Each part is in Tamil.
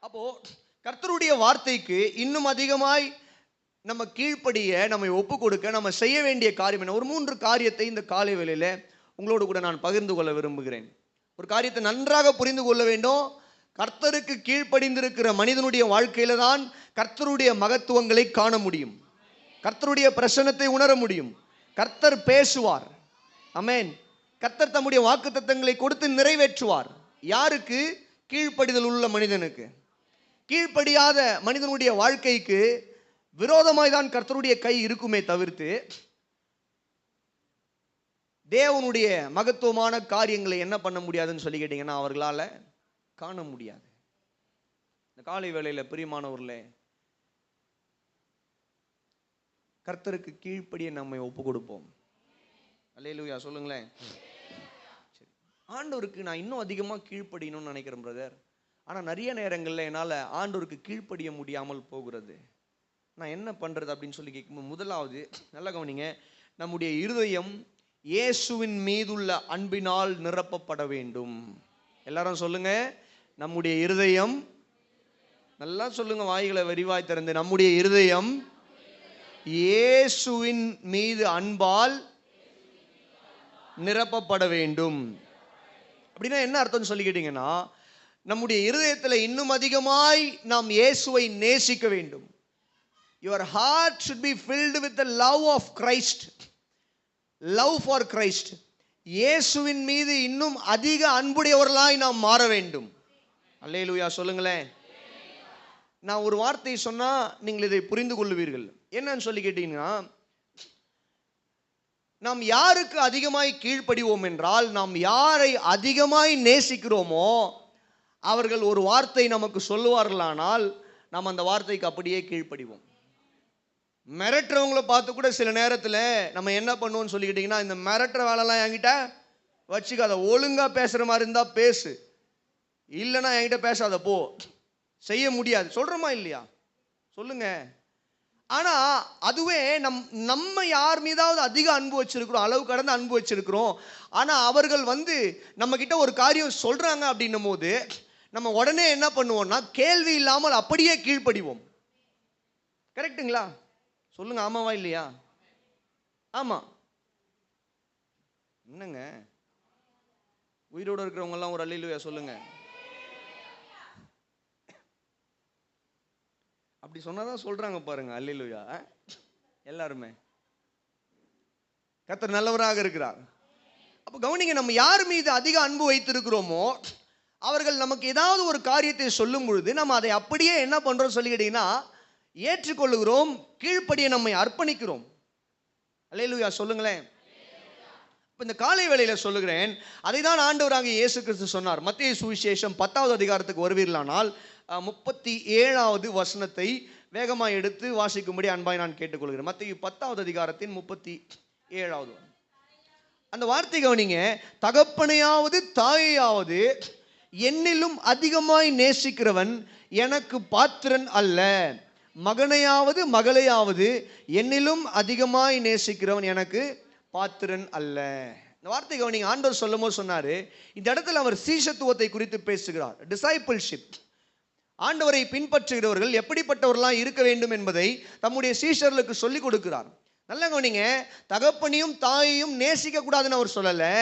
அப்போ கர்த்தருடைய வார்த்தைக்கு இன்னும் அதிகமாய் நம்ம கீழ்ப்படிய, நம்மை ஒப்பு கொடுக்க நம்ம செய்ய வேண்டிய காரியம் என்ன? ஒரு 3 காரியத்தை இந்த காலை வேளையில உங்களோடு கூட நான் பகிர்ந்து கொள்ள விரும்புகிறேன். ஒரு காரியத்தை நன்றாக புரிந்து கொள்ள வேண்டும். கர்த்தருக்கு கீழ்ப்படிந்திருக்கிற மனிதனுடைய வாழ்க்கையில தான் கர்த்தருடைய மகத்துவங்களை காண முடியும், கர்த்தருடைய பிரசன்னத்தை உணர முடியும். கர்த்தர் பேசுவார். ஆமென். கர்த்தர் தம்முடைய வாக்குத்தத்தங்களை கொடுத்து நிறைவேற்றுவார். யாருக்கு? கீழ்ப்படிதல் உள்ள மனிதனுக்கு. கீழ்ப்படியாத மனிதனுடைய வாழ்க்கைக்கு விரோதமாய் தான் கர்த்தருடைய கை இருக்குமே தவிர்த்து தேவனுடைய மகத்துவமான காரியங்களை என்ன பண்ண முடியாதுன்னு சொல்லி கேட்டீங்கன்னா அவர்களால் காண முடியாது. இந்த காலை வேளையில பிரியமானவர்களே, கர்த்தருக்கு கீழ்ப்படிய நம்மை ஒப்பு கொடுப்போம். அல்லேலூயா சொல்லுங்களேன். சரி, ஆண்டவருக்கு நான் இன்னும் அதிகமாக கீழ்ப்படியணும்னு நினைக்கிறேன் பிரதர். ஆனால் நிறைய நேரங்களில் என்னால் ஆண்டவருக்கு கீழ்ப்படிய முடியாமல் போகிறது. நான் என்ன பண்ணுறது அப்படின்னு சொல்லி கேட்கும்போது, முதலாவது நல்லா கவனிங்க, நம்முடைய இருதயம் இயேசுவின் மீதுள்ள அன்பினால் நிரப்பப்பட வேண்டும். எல்லாரும் சொல்லுங்க, நம்முடைய இருதயம், நல்லா சொல்லுங்க வாய்களை விரிவாய் திறந்து, நம்முடைய இருதயம் இயேசுவின் மீது அன்பால் நிரப்பப்பட வேண்டும். அப்படின்னா என்ன அர்த்தம் சொல்லி கேட்டீங்கன்னா, நம்முடைய இருதயத்தில் இன்னும் அதிகமாய் நாம் இயேசுவை நேசிக்க வேண்டும். Your heart should be filled with the love of Christ. Love for Christ. இயேசுவின் மீது இன்னும் அதிக அன்புடையவர்களாய் நாம் மாற வேண்டும். அல்லேலூயா சொல்லுங்களேன். நான் ஒரு வார்த்தையை சொன்னா நீங்கள் இதை புரிந்து கொள்வீர்கள். என்னன்னு சொல்லி கேட்டீங்கன்னா, நாம் யாருக்கு அதிகமாய் கீழ்ப்படிவோம் என்றால், நாம் யாரை அதிகமாய் நேசிக்கிறோமோ அவர்கள் ஒரு வார்த்தை நமக்கு சொல்லுவார்களானால் நாம் அந்த வார்த்தைக்கு அப்படியே கீழ்ப்படிவோம். மிரட்டுறவங்களை பார்த்து கூட சில நேரத்தில் நம்ம என்ன பண்ணுவோம்னு சொல்லிக்கிட்டிங்கன்னா, இந்த மிரட்டுற வேலைலாம் என்கிட்ட வச்சுக்காத, ஒழுங்காக பேசுகிற மாதிரி இருந்தால் பேசு, இல்லைன்னா என்கிட்ட பேசாத போ. செய்ய முடியாது சொல்கிறோமா இல்லையா? சொல்லுங்க. ஆனால் அதுவே நம்ம யார் மீதாவது அதிக அன்பு வச்சிருக்கிறோம், அளவு கடந்த அன்பு வச்சிருக்கிறோம், ஆனால் அவர்கள் நம்மக்கிட்ட ஒரு காரியம் சொல்கிறாங்க அப்படின்னும் போது நம்ம உடனே என்ன பண்ணுவோம்னா, கேள்வி இல்லாமல் அப்படியே கீழ்ப்படிவோம். கரெக்டுங்களா? சொல்லுங்க, ஆமாவா இல்லையா? ஆமா. என்னங்க உயிரோடு இருக்கிறவங்க எல்லாம் ஒரு அல்லேலூயா சொல்லுங்க. அப்படி சொன்னாதான் சொல்றாங்க பாருங்க அல்லேலூயா. எல்லாருமே கர்த்தர் நல்லவராக இருக்கிறார். அப்ப கவனிங்க, நம்ம யார் மீது அதிக அன்பு வைத்திருக்கிறோமோ அவர்கள் நமக்கு ஏதாவது ஒரு காரியத்தை சொல்லும் பொழுது நம்ம அதை அப்படியே என்ன பண்றோம் சொல்லிக்கிட்டீங்கன்னா ஏற்றுக்கொள்ளுகிறோம், கீழ்ப்படிய நம்மை அர்ப்பணிக்கிறோம். அல்லேலூயா சொல்லுங்களேன். இப்போ இந்த காலை வேளையில சொல்லுகிறேன், அதை தான் ஆண்டவராகிய இயேசு கிறிஸ்து சொன்னார். மத்தேயு சுவிசேஷம் 10வது அதிகாரத்துக்கு வருவீர்களானால் 37வது வசனத்தை வேகமாக எடுத்து வாசிக்கும்படி அன்பாய் நான் கேட்டுக்கொள்கிறேன். மத்தேயு 10வது அதிகாரத்தின் 37வது அந்த வார்த்தை கவனிங்க. தகப்பனையாவது தாயையாவது என்னிலும் அதிகமாய் நேசிக்கிறவன் எனக்கு பாத்திரன் அல்ல, மகனையாவது மகளையாவது என்னிலும் அதிகமாய் நேசிக்கிறவன் எனக்கு பாத்திரன் அல்ல. இந்த வார்த்தை கவனிங்க. ஆண்டவர் சொல்லும்போது சொன்னாரு, இந்த இடத்துல அவர் சீஷத்துவத்தை குறித்து பேசுகிறார். டிசைபிள்ஷிப். ஆண்டவரை பின்பற்றுகிறவர்கள் எப்படிப்பட்டவர்களாக இருக்க வேண்டும் என்பதை தம்முடைய சீஷர்களுக்கு சொல்லிக் கொடுக்கிறார். நல்ல கவனிங்க, தகப்பனையும் தாயையும் நேசிக்க கூடாதுன்னு அவர் சொல்லலை,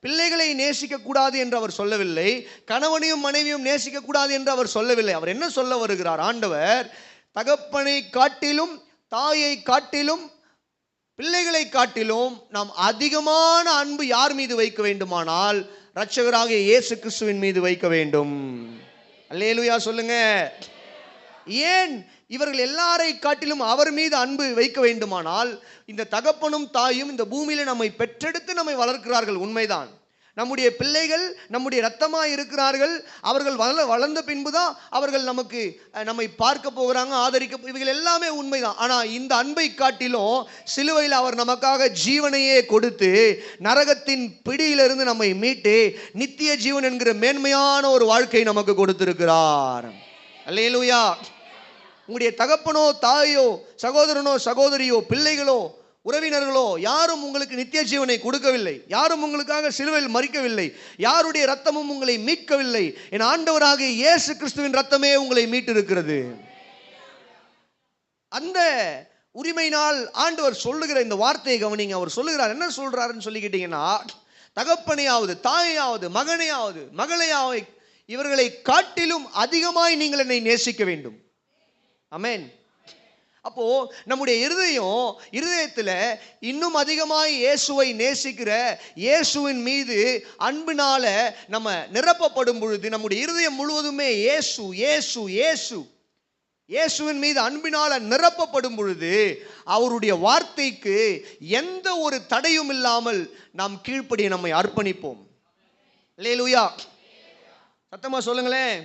பிள்ளைகளை நேசிக்க கூடாது என்று அவர் சொல்லவில்லை, கணவனையும் மனைவியும் நேசிக்க கூடாது என்று அவர் சொல்லவில்லை. அவர் என்ன சொல்ல வருகிறார்? ஆண்டவர் தகப்பனை காட்டிலும் தாயை காட்டிலும் பிள்ளைகளை காட்டிலும் நாம் அதிகமான அன்பு யார் மீது வைக்க வேண்டுமானால் இரட்சகராகிய இயேசு கிறிஸ்துவின் மீது வைக்க வேண்டும். அல்லேலூயா சொல்லுங்க. ஏன் இவர்கள் எல்லாரை காட்டிலும் அவர் மீது அன்பு வைக்க வேண்டுமானால், இந்த தகப்பனும் தாயும் இந்த பூமியில நம்மை பெற்றெடுத்து நம்மை வளர்க்கிறார்கள், உண்மைதான். நம்முடைய பிள்ளைகள் நம்முடைய இரத்தமாக இருக்கிறார்கள். அவர்கள் வளர்ந்த பின்புதான் அவர்கள் நம்மை பார்க்க போகிறாங்க, ஆதரிக்க, இவைகள் எல்லாமே உண்மைதான். ஆனால் இந்த அன்பை காட்டிலும் சிலுவையில் அவர் நமக்காக ஜீவனையே கொடுத்து நரகத்தின் பிடியிலிருந்து நம்மை மீட்டு நித்திய ஜீவன் என்கிற மேன்மையான ஒரு வாழ்க்கை நமக்கு கொடுத்திருக்கிறார். அல்லேலூயா. உங்களுடைய தகப்பனோ தாயோ சகோதரனோ சகோதரியோ பிள்ளைகளோ உறவினர்களோ யாரும் உங்களுக்கு நித்திய ஜீவனை கொடுக்கவில்லை, யாரும் உங்களுக்காக சிலுவையில் மரிக்கவில்லை, யாருடைய ரத்தமும் உங்களை மீட்கவில்லை. என் ஆண்டவராகிய இயேசு கிறிஸ்துவின் ரத்தமே உங்களை மீட்டிருக்கிறது. அந்த உரிமையினால் ஆண்டவர் சொல்லுகிற இந்த வார்த்தையை கவனிங்க. அவர் சொல்லுகிறார், என்ன சொல்றாருன்னு சொல்லி கேட்டீங்கன்னா, தகப்பனையாவது தாயையாவது மகனையாவது மகளையாவது இவர்களை காட்டிலும் அதிகமாய் நீங்கள் என்னை நேசிக்க வேண்டும். ஆமென். அப்போ நம்முடைய இருதயத்தில் இன்னும் அதிகமாய் இயேசுவை நேசிக்கிற, இயேசுவின் மீது அன்பினால நம்ம நிரப்பப்படும் பொழுது நம்முடைய இருதயம் முழுவதுமே இயேசு இயேசு இயேசு இயேசுவின் மீது அன்பினால நிரப்பப்படும் பொழுது அவருடைய வார்த்தைக்கு எந்த ஒரு தடையும் இல்லாமல் நாம் கீழ்ப்படிய நம்மை அர்ப்பணிப்போம். அல்லேலூயா. சத்தமா சொல்லுங்களேன்.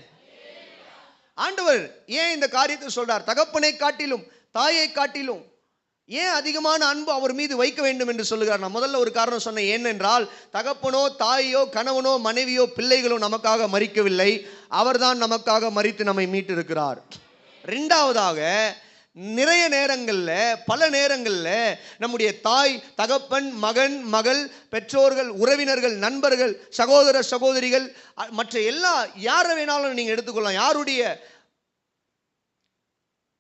ஆண்டவர் ஏன் இந்த காரியத்தை சொல்றார்? தகப்பனை காட்டிலும் தாயை காட்டிலும் ஏன் அதிகமான அன்பு அவர் மீது வைக்க வேண்டும் என்று சொல்லுகிறார்? நான் முதல்ல ஒரு காரணம் சொன்னேன். ஏனென்றால் தகப்பனோ தாயோ கணவனோ மனைவியோ பிள்ளைகளோ நமக்காக மரிக்கவில்லை, அவர்தான் நமக்காக மரித்து நம்மை மீட்டிருக்கிறார். ரெண்டாவதாக, நிறைய நேரங்களில் பல நேரங்களில் நம்முடைய தாய் தகப்பன் மகன் மகள் பெற்றோர்கள் உறவினர்கள் நண்பர்கள் சகோதர சகோதரிகள் மற்ற எல்லா யாரை வேணாலும் நீங்கள் எடுத்துக்கொள்ளலாம், யாருடைய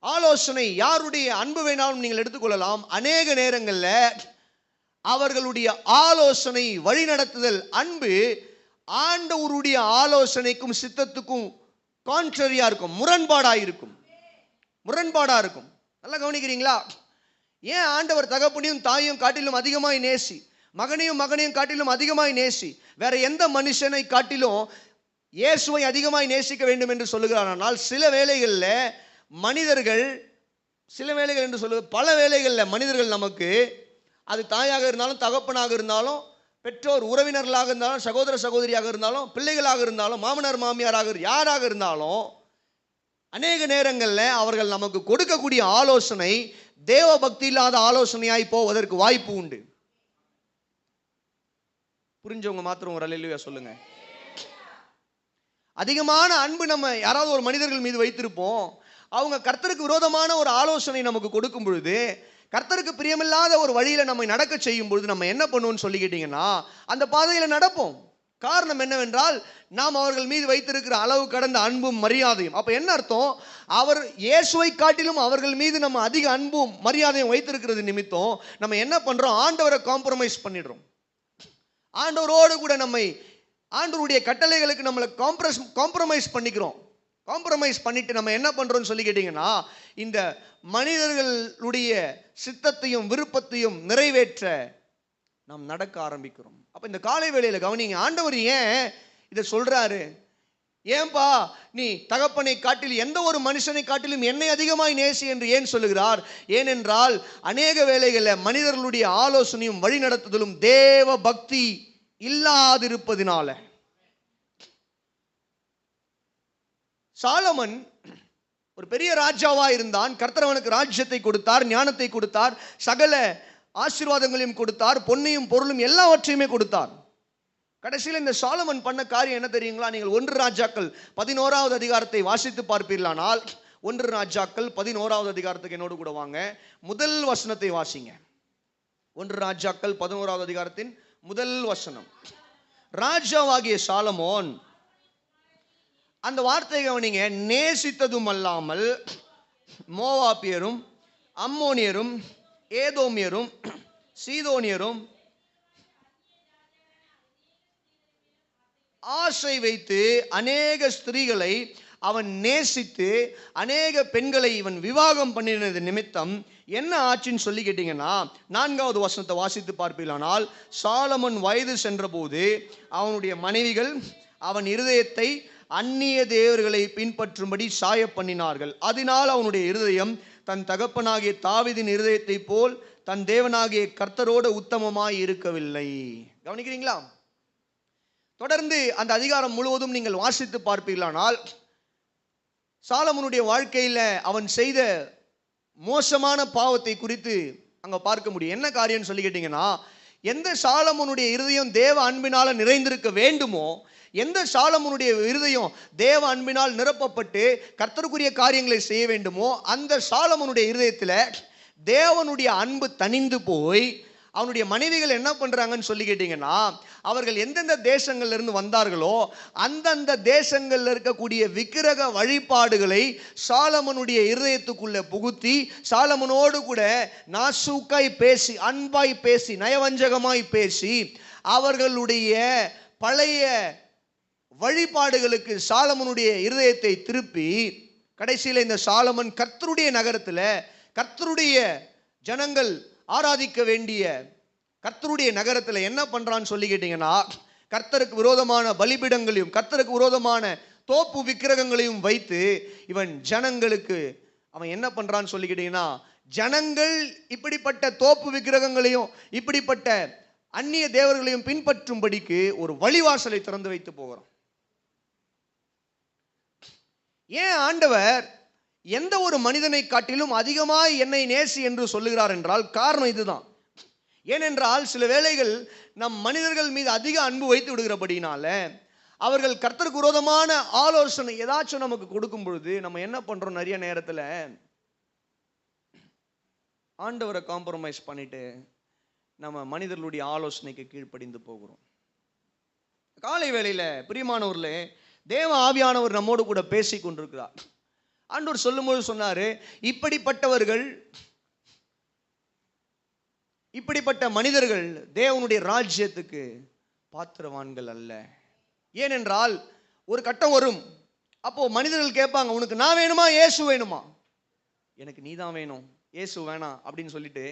ஆலோசனை யாருடைய அன்பு வேணாலும் நீங்கள் எடுத்துக்கொள்ளலாம். அநேக நேரங்களில் அவர்களுடைய ஆலோசனை வழிநடத்துதல் அன்பு ஆண்டவருடைய ஆலோசனைக்கும் சித்தத்துக்கும் கான்ட்ரரியா இருக்கும், முரண்பாடாக இருக்கும். நல்லா கவனிக்கிறீங்களா? ஏன் ஆண்டவர் தகப்பனையும் தாயையும் காட்டிலும் அதிகமாய் நேசி, மகனையும் காட்டிலும் அதிகமாய் நேசி, வேற எந்த மனுஷனை காட்டிலும் இயேசுவை அதிகமாய் நேசிக்க வேண்டும் என்று சொல்லுகிறார்? ஆனால் சில வேளைகளில் மனிதர்கள், பல வேளைகளில் மனிதர்கள் நமக்கு, அது தாயாக இருந்தாலும் தகப்பனாக இருந்தாலும் பெற்றோர் உறவினர்களாக இருந்தாலும் சகோதர சகோதரியாக இருந்தாலும் பிள்ளைகளாக இருந்தாலும் மாமனார் மாமியாராக யாராக இருந்தாலும் அநேக நேரங்களில் அவர்கள் நமக்கு கொடுக்கக்கூடிய ஆலோசனை தேவ பக்தி இல்லாத ஆலோசனையாய் போவதற்கு வாய்ப்பு உண்டு. புரிஞ்சவங்க மாத்திரம் ஒரு அல்லேலூயா சொல்லுங்க. அதிகமான அன்பு நம்ம யாராவது ஒரு மனிதர்கள் மீது வைத்திருப்போம். அவங்க கர்த்தருக்கு விரோதமான ஒரு ஆலோசனை நமக்கு கொடுக்கும் பொழுது, கர்த்தருக்கு பிரியமில்லாத ஒரு வழியில நம்மை நடக்க செய்யும் பொழுது நம்ம என்ன பண்ணுவோம்னு சொல்லிக்கிட்டீங்கன்னா, அந்த பாதையில நடப்போம். காரணம் என்னவென்றால் நாம் அவர்கள் மீது வைத்திருக்கிற அளவு கடந்த அன்பும் மரியாதையும். அப்ப என்ன அர்த்தம்? அவர் இயேசுவை காட்டிலும் அவர்கள் மீது நம்ம அதிக அன்பும் மரியாதையும் வைத்திருக்கிறது நிமித்தம் நம்ம என்ன பண்றோம்? ஆண்டவரை காம்ப்ரமைஸ் பண்ணிடுறோம். ஆண்டவரோடு கூட நம்மை, ஆண்டவருடைய கட்டளைகளுக்கு நம்மளை காம்ப்ரமைஸ் பண்ணிக்கிறோம். காம்ப்ரமைஸ் பண்ணிட்டு நம்ம என்ன பண்றோம்னு சொல்லி கேட்டீங்கன்னா, இந்த மனிதர்களுடைய சித்தத்தையும் விருப்பத்தையும் நிறைவேற்ற நாம் நடக்க ஆரம்பிக்கிறோம். அப்ப இந்த காலை வேளையில கவனிங்க, ஆண்டவர் ஏன் இதை சொல்றாரு? ஏன்பா நீ தகப்பனை காட்டிலும் எந்த ஒரு மனுஷனை காட்டிலும் என்னை அதிகமாய் நேசி என்று ஏன் சொல்லுகிறார்? ஏனென்றால் அநேக வேளைகளில் மனிதர்களுடைய ஆலோசனையும் வழிநடத்துதலும் தேவ பக்தி இல்லாதிருப்பதினால. சாலமன் ஒரு பெரிய ராஜாவா இருந்தான். கர்த்தர் அவனுக்கு ராஜ்யத்தை கொடுத்தார், ஞானத்தை கொடுத்தார், சகல ஆசீர்வாதங்களையும் கொடுத்தார், பொன்னையும் பொருளும் எல்லாவற்றையுமே கொடுத்தார். கடைசியில் இந்த சாலமன் பண்ண காரியம் என்ன தெரியுங்களா? நீங்கள் 1 ராஜாக்கள் 11வது அதிகாரத்தை வாசித்து பார்ப்பீர்களானால், 1 ராஜாக்கள் 11வது அதிகாரத்துக்கு என்னோடு கூட வாங்க, முதல் வசனத்தை வாசிங்க. 1 ராஜாக்கள் 11வது அதிகாரத்தின் முதல் வசனம். ராஜாவாகிய சாலமோன், அந்த வார்த்தை கவனிங்க, நேசித்ததும் அல்லாமல் மோவாபியரும் அம்மோனியரும் ஏதோமியரும் சீதோனியரும் ஆசை வைத்து அநேக ஸ்திரீகளை அவன் நேசித்து அநேக பெண்களை இவன் விவாகம் பண்ணினது நிமித்தம் என்ன ஆச்சுன்னு சொல்லி கேட்டீங்கன்னா, 4வது வசனத்தை வாசித்து பார்ப்பீர்களானால், சாலமன் வயது சென்றபோது அவனுடைய மனைவிகள் அவன் இருதயத்தை அந்நிய தேவர்களை பின்பற்றும்படி சாய பண்ணினார்கள். அதனால் அவனுடைய இருதயம் தன் தகப்பனாகிய தாவீதின் இருதயத்தை போல் தன் தேவனாகிய கர்த்தரோடு உத்தமமாய் இருக்கவில்லை. கவனிக்கிறீங்களா? தொடர்ந்து அந்த அதிகாரம் முழுவதும் நீங்கள் வாசித்து பார்ப்பீர்களானால், சாலமோனுடைய வாழ்க்கையில் அவன் செய்த மோசமான பாவத்தை குறித்து அங்கே பார்க்க முடியும். என்ன காரியம்னு சொல்லி கேட்டீங்கன்னா, எந்த சாலமோனுடைய இருதயம் தேவ அன்பினால நிறைந்திருக்க வேண்டுமோ, எந்த சாலமோனுடைய இருதயம் தேவ அன்பினால் நிரப்பப்பட்டு கர்த்தருக்குரிய காரியங்களை செய்ய வேண்டுமோ, அந்த சாலமோனுடைய இருதயத்தில் தேவனுடைய அன்பு தணிந்து போய் அவனுடைய மனைவிகள் என்ன பண்றாங்கன்னு சொல்லி கேட்டீங்கன்னா, அவர்கள் எந்தெந்த தேசங்கள்ல இருந்து வந்தார்களோ அந்தந்த தேசங்கள்ல இருக்கக்கூடிய விக்கிரக வழிபாடுகளை சாலமனுடைய இருதயத்துக்குள்ள புகுத்தி, சாலமனோடு கூட நாசூக்காய் பேசி, அன்பாய் பேசி, நயவஞ்சகமாய் பேசி, அவர்களுடைய பழைய வழிபாடுகளுக்கு சாலமனுடைய இருதயத்தை திருப்பி, கடைசியில் இந்த சாலமன் கர்த்தருடைய நகரத்தில், கர்த்தருடைய ஜனங்கள் ஆராதிக்க வேண்டிய கர்த்தருடைய நகரத்தில் என்ன பண்றான்னு சொல்லி கேட்டீங்கன்னா, கர்த்தருக்கு விரோதமான பலிபீடங்களையும் கர்த்தருக்கு விரோதமான தோப்பு விக்கிரகங்களையும் வைத்து இவன் ஜனங்களுக்கு அவன் என்ன பண்றான்னு சொல்லி கேட்டீங்கன்னா, ஜனங்கள் இப்படிப்பட்ட தோப்பு விக்கிரகங்களையும் இப்படிப்பட்ட அந்நிய தேவர்களையும் பின்பற்றும்படிக்கு ஒரு வழிவாசலை திறந்து வைத்து போகிறான். ஏன் ஆண்டவர் எந்த ஒரு மனிதனை காட்டிலும் அதிகமாய் என்னை நேசி என்று சொல்லுகிறார் என்றால் காரணம் இதுதான். ஏனென்றால் சில வேளைகள் நம் மனிதர்கள் மீது அதிக அன்பு வைத்து விடுகிறபடினால அவர்கள் கர்த்தருக்கு விரோதமான ஆலோசனை ஏதாச்சும் நமக்கு கொடுக்கும் பொழுது நம்ம என்ன பண்றோம், நிறைய நேரத்தில் ஆண்டவரை காம்ப்ரமைஸ் பண்ணிட்டு நம்ம மனிதர்களுடைய ஆலோசனைக்கு கீழ்ப்படிந்து போகிறோம். காலை வேளையில பிரியமானவர்களே, தேவ ஆவியானவர் நம்மோடு கூட பேசி கொண்டிருக்கிறார். ஆண்டவர் சொல்லும்போது சொன்னாரு, இப்படிப்பட்டவர்கள், இப்படிப்பட்ட மனிதர்கள் தேவனுடைய ராஜ்யத்துக்கு பாத்திரவான்கள் அல்ல. ஏனென்றால் ஒரு கட்டம் வரும், அப்போ மனிதர்கள் கேட்பாங்க, உனக்கு நான் வேணுமா இயேசு வேணுமா? எனக்கு நீ தான் வேணும், இயேசு வேணாம் அப்படின்னு சொல்லிட்டு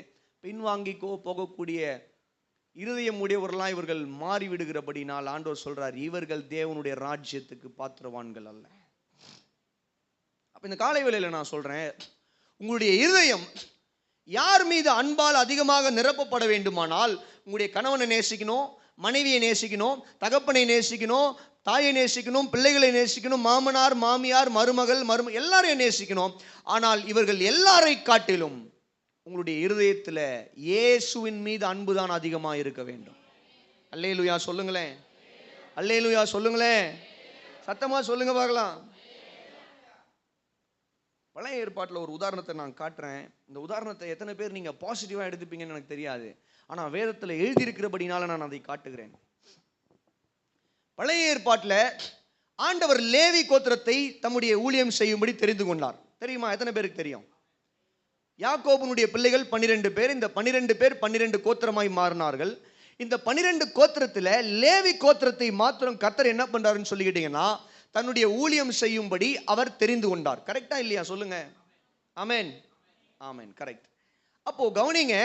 பின்வாங்கிக்கோ போகக்கூடிய இருதயம் உடையவர்களாம் இவர்கள் மாறிவிடுகிறபடினால் ஆண்டவர் சொல்றார், இவர்கள் தேவனுடைய ராஜ்யத்துக்கு பாத்திரவான்கள் அல்ல. அப்ப இந்த காலை வேளையில நான் சொல்றேன், உங்களுடைய இருதயம் யார் மீது அன்பால் அதிகமாக நிரப்பப்பட வேண்டுமானால், உங்களுடைய கணவனை நேசிக்கணும், மனைவியை நேசிக்கணும், தகப்பனை நேசிக்கணும், தாயை நேசிக்கணும், பிள்ளைகளை நேசிக்கணும், மாமனார் மாமியார் மருமகள் எல்லாரையும் நேசிக்கணும். ஆனால் இவர்கள் எல்லாரை காட்டிலும் உங்களுடைய இருதயத்தில் இயேசுவின் மீது அன்புதான் அதிகமாக இருக்க வேண்டும். அல்லேலூயா சொல்லுங்களேன், அல்லேலூயா சொல்லுங்களேன், சத்தமா சொல்லுங்க பார்க்கலாம். பழைய ஏற்பாட்டில் ஒரு உதாரணத்தை நான் காட்டுறேன். இந்த உதாரணத்தை எத்தனை பேர் நீங்க பாசிட்டிவா எடுத்துப்பீங்கன்னு எனக்கு தெரியாது, ஆனா வேதத்தில் எழுதியிருக்கிறபடினால நான் அதை காட்டுகிறேன். பழைய ஏற்பாட்டில் ஆண்டவர் லேவி கோத்திரத்தை தம்முடைய ஊழியம் செய்யும்படி தெரிந்து கொண்டார். தெரியுமா? எத்தனை பேருக்கு தெரியும்? யாக்கோபனுடைய பிள்ளைகள் 12 பேர். இந்த 12 பேர் 12 கோத்திரமாய் மாறினார்கள். இந்த 12 கோத்திரத்தில் லேவி கோத்திரத்தை மாத்திரம் கர்த்தர் என்ன பண்றாருன்னு சொல்லிக்கிட்டீங்கன்னா, தன்னுடைய ஊழியம் செய்யும்படி அவர் தெரிந்து கொண்டார். கரெக்டா இல்லையா? சொல்லுங்க. ஆமென், ஆமென், கரெக்ட். அப்போ கவனிங்க,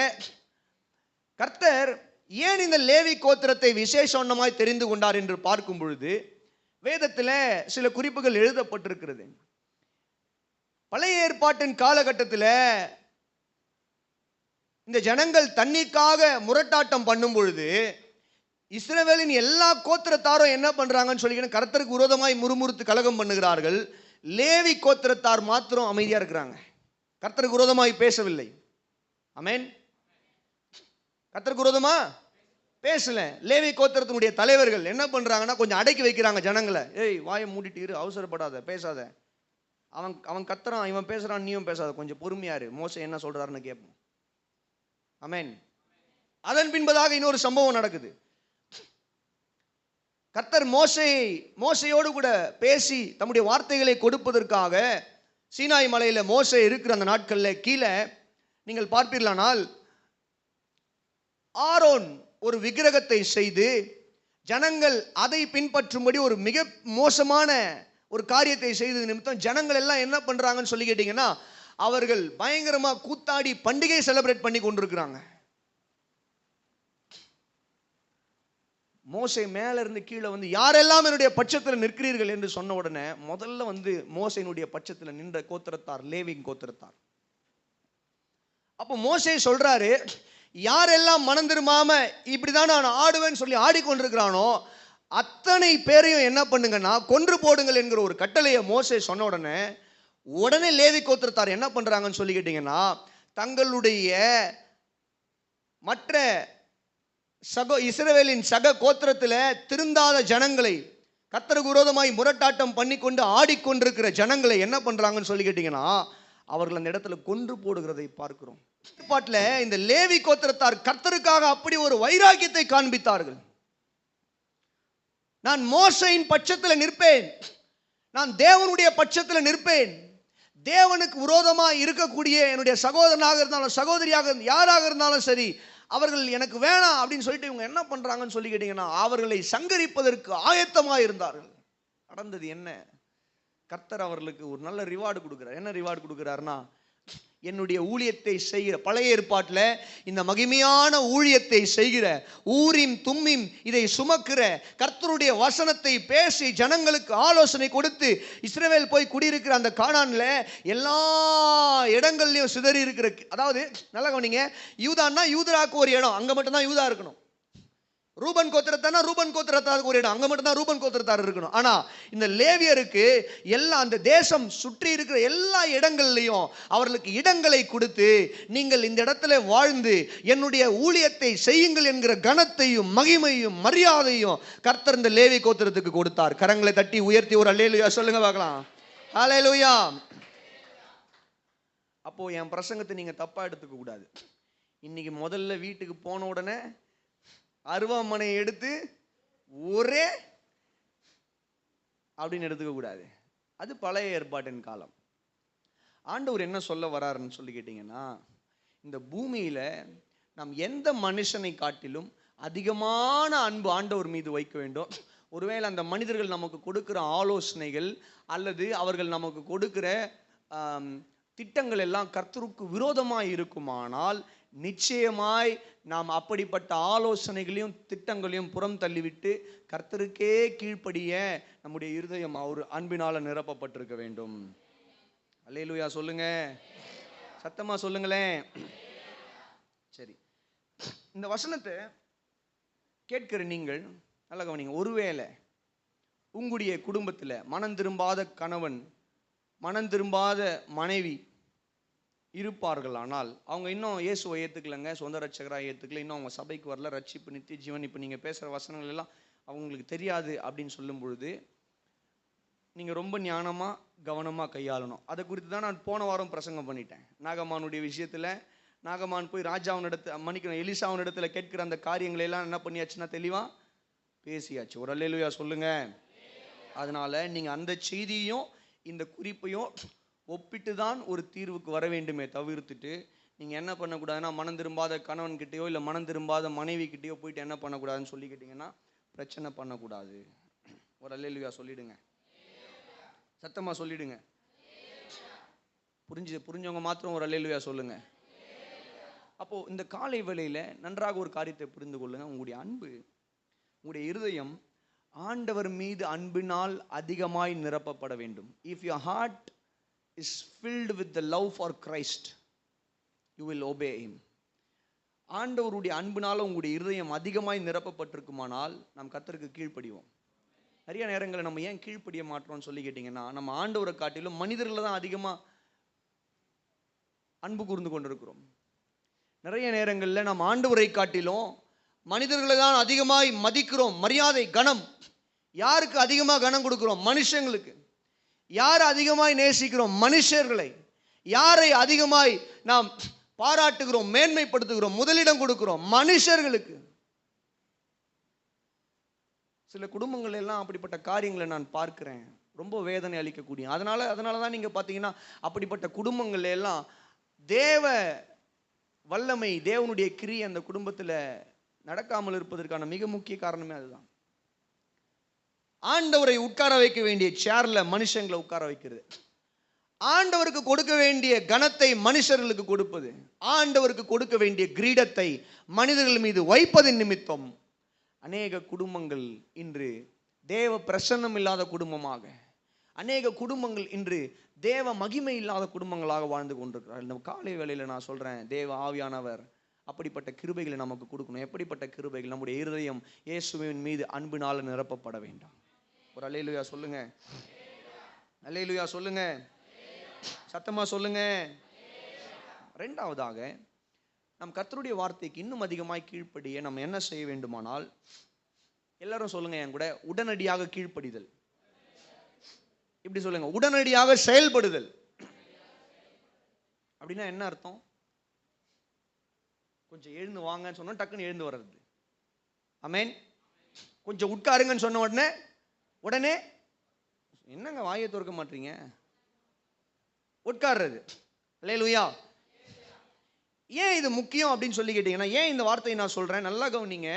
கர்த்தர் ஏன் இந்த லேவி கோத்திரத்தை விசேஷமாய் தெரிந்து கொண்டார் என்று பார்க்கும் பொழுது வேதத்தில் சில குறிப்புகள் எழுதப்பட்டிருக்கிறது. பழைய ஏற்பாட்டின் காலகட்டத்தில் இந்த ஜனங்கள் தண்ணிக்காக முரட்டாட்டம் பண்ணும் பொழுது இஸ்ரவேலின் எல்லா கோத்திரத்தாரும் என்ன பண்றாங்கன்னு சொல்லி கர்த்தருக்கு விரோதமாய் முறுமுறுத்து கலகம் பண்ணுகிறார்கள். லேவி கோத்திரத்தார் மாத்திரம் அமைதியா இருக்கிறாங்க, கர்த்தருக்கு விரோதமாய் பேசவில்லை. ஆமென். கர்த்தருக்கு விரோதமா பேசல. லேவி கோத்திரத்தினுடைய தலைவர்கள் என்ன பண்றாங்கன்னா, கொஞ்சம் அடக்கி வைக்கிறாங்க ஜனங்களை. ஏய், வாயை மூடிட்டு இரு, அவசரப்படாத, பேசாத, அவன் கத்துறான், இவன் பேசுறான், நீயும் பேசாத, கொஞ்சம் பொறுமையாரு, மோசே என்ன சொல்றாருன்னு கேட்போம். ஆமென். அதன் பின்பதாக இன்னொரு சம்பவம் நடக்குது. கர்த்தர் மோசையோடு கூட பேசி தம்முடைய வார்த்தைகளை கொடுப்பதற்காக சீனாய் மலையில மோசே இருக்கிற அந்த நாட்களில் கீழே நீங்கள் பார்ப்பீர்களானால் ஆரோன் ஒரு விக்கிரகத்தை செய்து ஜனங்கள் அதை பின்பற்றும்படி ஒரு மிக மோசமான ஒரு காரியத்தை செய்தது நிமித்தம் ஜனங்கள் எல்லாம் என்ன பண்றாங்கன்னு சொல்லி கேட்டீங்கன்னா, அவர்கள் பயங்கரமா கூத்தாடி பண்டிகை செலிப்ரேட் பண்ணி கொண்டிருக்கிறாங்க. மோசே மேல இருந்து கீழே வந்து யாரெல்லாம் என்னுடைய பட்சத்தில் நிற்கிறீர்கள் என்று சொன்ன உடனே முதல்ல வந்து மோசையினுடைய பட்சத்தில் நின்ற கோத்திரத்தார் லேவியின் கோத்திரத்தார். அப்போ மோசே சொல்றாரு, யாரெல்லாம் மனம் திரும்பாம இப்படிதான் நான் ஆடுவேன்னு சொல்லி ஆடிக்கொண்டிருக்கிறானோ அத்தனை பேரையும் என்ன பண்ணுங்கன்னா கொன்று போடுங்கள் என்கிற ஒரு கட்டளையை மோசே சொன்ன உடனே லேவி கோத்திரத்தார் என்ன பண்றாங்கன்னு சொல்லி கேட்டீங்கன்னா, தங்களுடைய மற்ற இஸ்ரவேலின் சக கோத்திரத்தில் திருந்தாத ஜனங்களை, கர்த்தருக்கு விரோதமாய் முரட்டாட்டம் பண்ணி கொண்டு ஆடிக்கொண்டிருக்கிற ஜனங்களை என்ன பண்றாங்கன்னு சொல்லி கேட்டீங்கன்னா, அவர்கள் அந்த இடத்துல கொன்று போடுகிறதை பார்க்கிறோம். பாட்டுல இந்த லேவி கோத்திரத்தார் கர்த்தருக்காக அப்படி ஒரு வைராக்கியத்தை காண்பித்தார்கள். நான் மோசையின் பட்சத்தில் நிற்பேன், நான் தேவனுடைய பட்சத்தில் நிற்பேன். தேவனுக்கு விரோதமாக இருக்கக்கூடிய என்னுடைய சகோதரனாக இருந்தாலும் சகோதரியாக யாராக இருந்தாலும் சரி, அவர்கள் எனக்கு வேணாம் அப்படின்னு சொல்லிட்டு இவங்க என்ன பண்றாங்கன்னு சொல்லி கேட்டீங்கன்னா, அவர்களை சங்கரிப்பதற்கு ஆயத்தமாக இருந்தார்கள். நடந்தது என்ன? கர்த்தர் அவர்களுக்கு ஒரு நல்ல ரிவார்டு கொடுக்கிறார். என்ன ரிவார்டு கொடுக்கிறாருன்னா, என்னுடைய ஊழியத்தை செய்கிற, பழைய ஏற்பாட்டில் இந்த மகிமையான ஊழியத்தை செய்கிற, ஊரிம் தும்மிம் இதை சுமக்கிற, கர்த்தருடைய வசனத்தை பேசி ஜனங்களுக்கு ஆலோசனை கொடுத்து இஸ்ரவேல் போய் குடியிருக்கிற அந்த கானான்ல எல்லா இடங்கள்லையும் சிதறி இருக்கிற, அதாவது நல்லா கவனிங்க, யூதான்னா யூதராக்கு ஒரு இடம், அங்கே மட்டும்தான் யூதா இருக்கணும். ரூபன் கோத்திரத்தானா ரூபன் கோத்திரத்தாருக்கு ஒரு இடம், அங்கே மட்டும்தான் ரூபன் கோத்திரத்தார் இருக்கணும். ஆனால் இந்த லேவியருக்கு எல்லா அந்த தேசம் சுற்றி இருக்கிற எல்லா இடங்கள்லையும் அவர்களுக்கு இடங்களை கொடுத்து, நீங்கள் இந்த இடத்துல வாழ்ந்து என்னுடைய ஊழியத்தை செய்யுங்கள் என்கிற கனத்தையும் மகிமையும் மரியாதையும் கர்த்தர் இந்த லேவி கோத்திரத்துக்கு கொடுத்தார். கரங்களை தட்டி உயர்த்தி ஒரு அல்லேலூயா சொல்லுங்க பார்க்கலாம். அல்லேலூயா. அப்போ என் பிரசங்கத்தை நீங்க தப்பா எடுத்துக்க கூடாது. இன்னைக்கு முதல்ல வீட்டுக்கு போன உடனே அருவாமனை எடுத்து ஒரே அப்படின்னு எடுத்துக்க கூடாது. அது பழைய ஏற்பாட்டின் காலம். ஆண்டவர் என்ன சொல்ல வராருன்னு சொல்லி கேட்டீங்கன்னா, இந்த பூமியில நாம் எந்த மனுஷனை காட்டிலும் அதிகமான அன்பு ஆண்டவர் மீது வைக்க வேண்டும். ஒருவேளை அந்த மனிதர்கள் நமக்கு கொடுக்கிற ஆலோசனைகள் அல்லது அவர்கள் நமக்கு கொடுக்கிற திட்டங்கள் எல்லாம் கர்த்தருக்கு விரோதமாய் இருக்குமானால், நிச்சயமாய் நாம் அப்படிப்பட்ட ஆலோசனைகளையும் திட்டங்களையும் புறம் தள்ளிவிட்டு கர்த்தருக்கே கீழ்ப்படிய நம்முடைய இருதயம் அவர் அன்பினால நிரப்பப்பட்டிருக்க வேண்டும். அல்லேலூயா சொல்லுங்க, சத்தமா சொல்லுங்களேன். சரி, இந்த வசனத்தை கேட்கிற நீங்கள் நல்லா கவனிங்க. ஒருவேளை உங்களுடைய குடும்பத்தில் மனம் திரும்பாத கணவன், மனம் திரும்பாத மனைவி இருப்பார்கள், ஆனால் அவங்க இன்னும் இயேசுவை ஏற்றுக்கலங்க, சொந்த ரட்சகராக ஏற்றுக்கல, இன்னும் அவங்க சபைக்கு வரல, ரட்சிப்பு நித்திய ஜீவன் இப்போ நீங்கள் பேசுகிற வசனங்கள் எல்லாம் அவங்களுக்கு தெரியாது அப்படின்னு சொல்லும் பொழுது நீங்கள் ரொம்ப ஞானமாக கவனமாக கையாளணும். அதை குறித்து தான் நான் போன வாரம் பிரசங்கம் பண்ணிட்டேன். நாகமானுடைய விஷயத்தில் நாகமான் போய் மன்னிக்கணும் எலிசாவின் இடத்துல கேட்கிற அந்த காரியங்களை எல்லாம் என்ன பண்ணியாச்சுன்னா தெளிவாக பேசியாச்சு. ஒரு அல்லேலூயா சொல்லுங்க. அதனால நீங்கள் அந்த செய்தியையும் இந்த குறிப்பையும் ஒப்பிட்டு தான் ஒரு தீர்வுக்கு வர வேண்டுமே தவிர்த்துட்டு நீங்கள் என்ன பண்ணக்கூடாதுன்னா, மனம் திரும்பாத கணவன்கிட்டயோ இல்லை மனம் திரும்பாத மனைவி கிட்டேயோ போயிட்டு என்ன பண்ணக்கூடாதுன்னு சொல்லிக்கிட்டீங்கன்னா பிரச்சனை பண்ணக்கூடாது. ஒரு அல்லேலூயா சொல்லிடுங்க, சத்தமாக சொல்லிடுங்க. புரிஞ்சவங்க மாத்திரம் ஒரு அல்லேலூயா சொல்லுங்க. அப்போ இந்த காலை வேளையில நன்றாக ஒரு காரியத்தை புரிந்து கொள்ளுங்க. உங்களுடைய அன்பு, உங்களுடைய இருதயம் ஆண்டவர் மீது அன்பினால் அதிகமாய் நிரப்பப்பட வேண்டும். If your heart is filled with the love for Christ, you will obey him. ஆண்டவருடைய அன்பினால உங்களுடைய இருதயம் அதிகமாய் நிரப்பப்பட்டிருக்குமானால் நாம் கர்த்தருக்கு கீழ்ப்படிவோம். நிறைய நேரங்களில் நம்ம ஏன் கீழ்ப்படிய மாட்டோம்னு சொல்லி கேட்டிங்கன்னா, நம்ம ஆண்டவரை காட்டிலும் மனிதர்களை தான் அதிகமாக அன்பு கூர்ந்து கொண்டிருக்கிறோம். நிறைய நேரங்களில் நம்ம ஆண்டவரை காட்டிலும் மனிதர்களை தான் அதிகமாய் மதிக்கிறோம். மரியாதை, கனம். யாருக்கு அதிகமாக கனம் கொடுக்கிறோம்? மனுஷங்களுக்கு. யாரை அதிகமாய் நேசிக்கிறோம்? மனுஷர்களை. யாரை அதிகமாய் நாம் பாராட்டுகிறோம், மேன்மைப்படுத்துகிறோம், முதலிடம் கொடுக்கிறோம்? மனுஷர்களுக்கு. சில குடும்பங்கள் எல்லாம் அப்படிப்பட்ட காரியங்களை நான் பார்க்கிறேன், ரொம்ப வேதனை அளிக்கக்கூடிய. அதனால தான் நீங்க பார்த்தீங்கன்னா அப்படிப்பட்ட குடும்பங்கள் எல்லாம் தேவ வல்லமை, தேவனுடைய கிரியை அந்த குடும்பத்தில் நடக்காமல் இருப்பதற்கான மிக முக்கிய காரணமே அதுதான். ஆண்டவரை உட்கார வைக்க வேண்டிய சேர்ல மனுஷங்களை உட்கார வைக்கிறது, ஆண்டவருக்கு கொடுக்க வேண்டிய கனத்தை மனுஷர்களுக்கு கொடுப்பது, ஆண்டவருக்கு கொடுக்க வேண்டிய கிரீடத்தை மனிதர்கள் மீது வைப்பதின் நிமித்தம் அநேக குடும்பங்கள் இன்று தேவ பிரசன்னம் இல்லாத குடும்பமாக, அநேக குடும்பங்கள் இன்று தேவ மகிமை இல்லாத குடும்பங்களாக வாழ்ந்து கொண்டிருக்கிறார். இந்த காலை வேளையில் நான் சொல்றேன், தேவ ஆவியானவர் அப்படிப்பட்ட கிருபைகளை நமக்கு கொடுக்கணும். எப்படிப்பட்ட கிருபைகள்? நம்முடைய இருதயம் இயேசுவின் மீது அன்பினால் நிரப்பப்பட வேண்டும். ஒரு அல்லேலூயா சொல்லுங்க, அல்லேலூயா சொல்லுங்க, சத்தமா சொல்லுங்க. இரண்டாவதாக, நம் கர்த்தருடைய வார்த்தைக்கு இன்னும் அதிகமாய் கீழ்ப்படிய நம்ம என்ன செய்ய வேண்டுமானால், எல்லாரும் சொல்லுங்க என் கூட, உடனடியாக கீழ்ப்படிதல். இப்படி சொல்லுங்க, உடனடியாக செயல்படுதல். அப்படின்னா என்ன அர்த்தம்? கொஞ்சம் எழுந்து வாங்கன்னு சொன்னோம், டக்குன்னு எழுந்து வர்றது. ஆமென். கொஞ்சம் உட்காருங்கன்னு சொன்ன உடனே உடனே என்னங்க வாயை திறக்க மாட்டீங்க, உட்கார்றது. அல்லேலூயா. ஏன் இது முக்கியம் அப்படின்னு சொல்லி கேட்டீங்கன்னா, ஏன் இந்த வார்த்தையை நான் சொல்றேன், நல்லா கவனிங்க.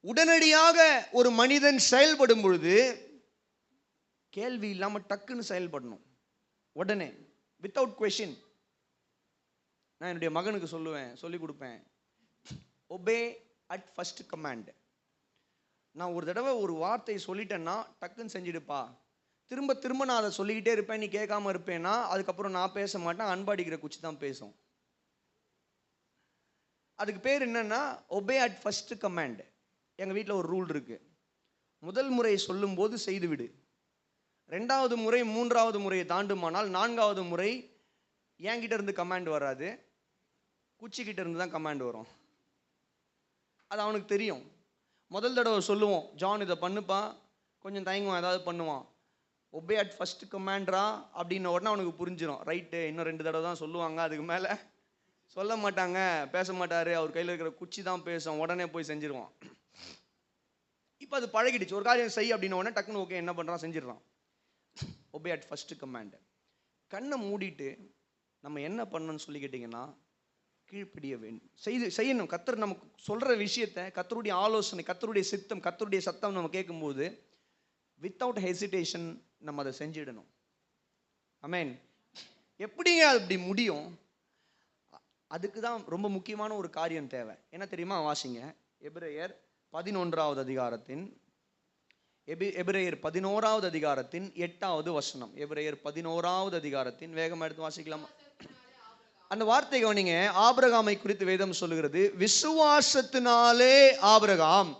உடனடியாக ஒரு மனிதன் செயல்படும் பொழுது கேள்வி இல்லாம டக்குன்னு செயல்படணும், உடனே, வித்தவுட் கொஸ்டின். நான் என்னுடைய மகனுக்கு சொல்லி கொடுப்பேன், ஒபே அட் ஃபர்ஸ்ட் கமாண்ட். நான் ஒரு தடவை ஒரு வார்த்தையை சொல்லிட்டேன்னா டக்குன்னு செஞ்சிடுப்பா. திரும்ப திரும்ப நான் அதை சொல்லிக்கிட்டே இருப்பேன், நீ கேட்காம இருப்பேன்னா அதுக்கப்புறம் நான் பேச மாட்டேன், அன்பாடிக்கிற குச்சி தான் பேசும். அதுக்கு பேர் என்னன்னா ஒபே அட் ஃபர்ஸ்ட் கமாண்ட். எங்கள் வீட்டில் ஒரு ரூல் இருக்கு, முதல் முறை சொல்லும் போது செய்துவிடு, ரெண்டாவது முறை மூன்றாவது முறையை தாண்டுமானால் நான்காவது முறை என்கிட்ட இருந்து கமாண்ட் வராது, குச்சிக்கிட்ட இருந்து தான் கமாண்ட் வரும். அது அவனுக்கு தெரியும். முதல் தடவை சொல்லுவோம், ஜான் இதை பண்ணுப்பா, கொஞ்சம் தயங்குவான், ஏதாவது பண்ணுவான். ஒபே அட் ஃபர்ஸ்ட் கமாண்ட்ரா அப்படின்ன உடனே அவனுக்கு புரிஞ்சிடும், ரைட்டு இன்னும் 2 தடவை தான் சொல்லுவாங்க, அதுக்கு மேலே சொல்ல மாட்டாங்க, பேச மாட்டார், அவர் கையில் இருக்கிற குச்சி தான் பேசும், உடனே போய் செஞ்சிருவான். இப்போ அது பழகிடுச்சு, ஒரு காரியம் செய் அப்படின்ன உடனே டக்குன்னு ஓகே என்ன பண்ணுறான், செஞ்சிடறான். Obey at first command. கண்ணை மூடிட்டு நம்ம என்ன பண்ணணும்னு சொல்லி கேட்டிங்கன்னா, கீழ்ப்படிய வேண்டும், செய்யணும். கர்த்தர் நமக்கு சொல்கிற விஷயத்தை, கர்த்தருடைய ஆலோசனை, கர்த்தருடைய சித்தம், கர்த்தருடைய சத்தம் நம்ம கேட்கும்போது வித்தவுட் ஹெசிடேஷன் நம்ம அதை செஞ்சிடணும். ஆமென். எப்படிங்க அப்படி முடியும்? அதுக்கு தான் ரொம்ப முக்கியமான ஒரு காரியம் தேவை. என்ன தெரியுமா? வாசிங்க, எபிரேயர் 11வது அதிகாரத்தின் எபிரேயர் 11வது அதிகாரத்தின் 8வது வசனம். எபிரேயர் 11வது அதிகாரத்தின், வேகமாக எடுத்து வாசிக்கலாமா? அந்த வார்த்தை கவனிங்க. ஆபிரகாமை குறித்து வேதம் சொல்லுகிறது, விசுவாசத்தினாலே ஆபிரகாம்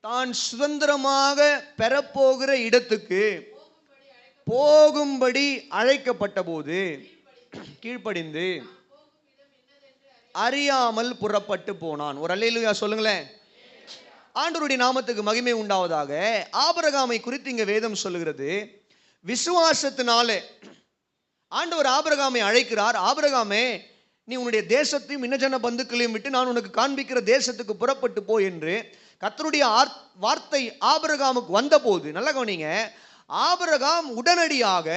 தான் சுதந்திரமாக பெறப்போகிற இடத்துக்கு போகும்படி அழைக்கப்பட்ட போது கீழ்ப்படிந்து அறியாமல் புறப்பட்டு போனான். ஒரு அல்லேலூயா சொல்லுங்களேன். ஆண்டவருடைய நாமத்துக்கு மகிமை உண்டாவதாக. ஆபிரகாமை குறித்து இங்க வேதம் சொல்லுகிறது, விசுவாசத்தினாலே ஆண்டவர் ஆபிரகாமை அழைக்கிறார். ஆபிரகாமே, நீ உன்னுடைய தேசத்தையும் இன்னஜன பந்துக்களையும் விட்டு நான் உனக்கு காண்பிக்கிற தேசத்துக்கு புறப்பட்டு போ என்று கர்த்தருடைய வார்த்தை ஆபிரகாமுக்கு வந்தபோது, நல்லா கவனிங்க, ஆபிரகாம் உடனடியாக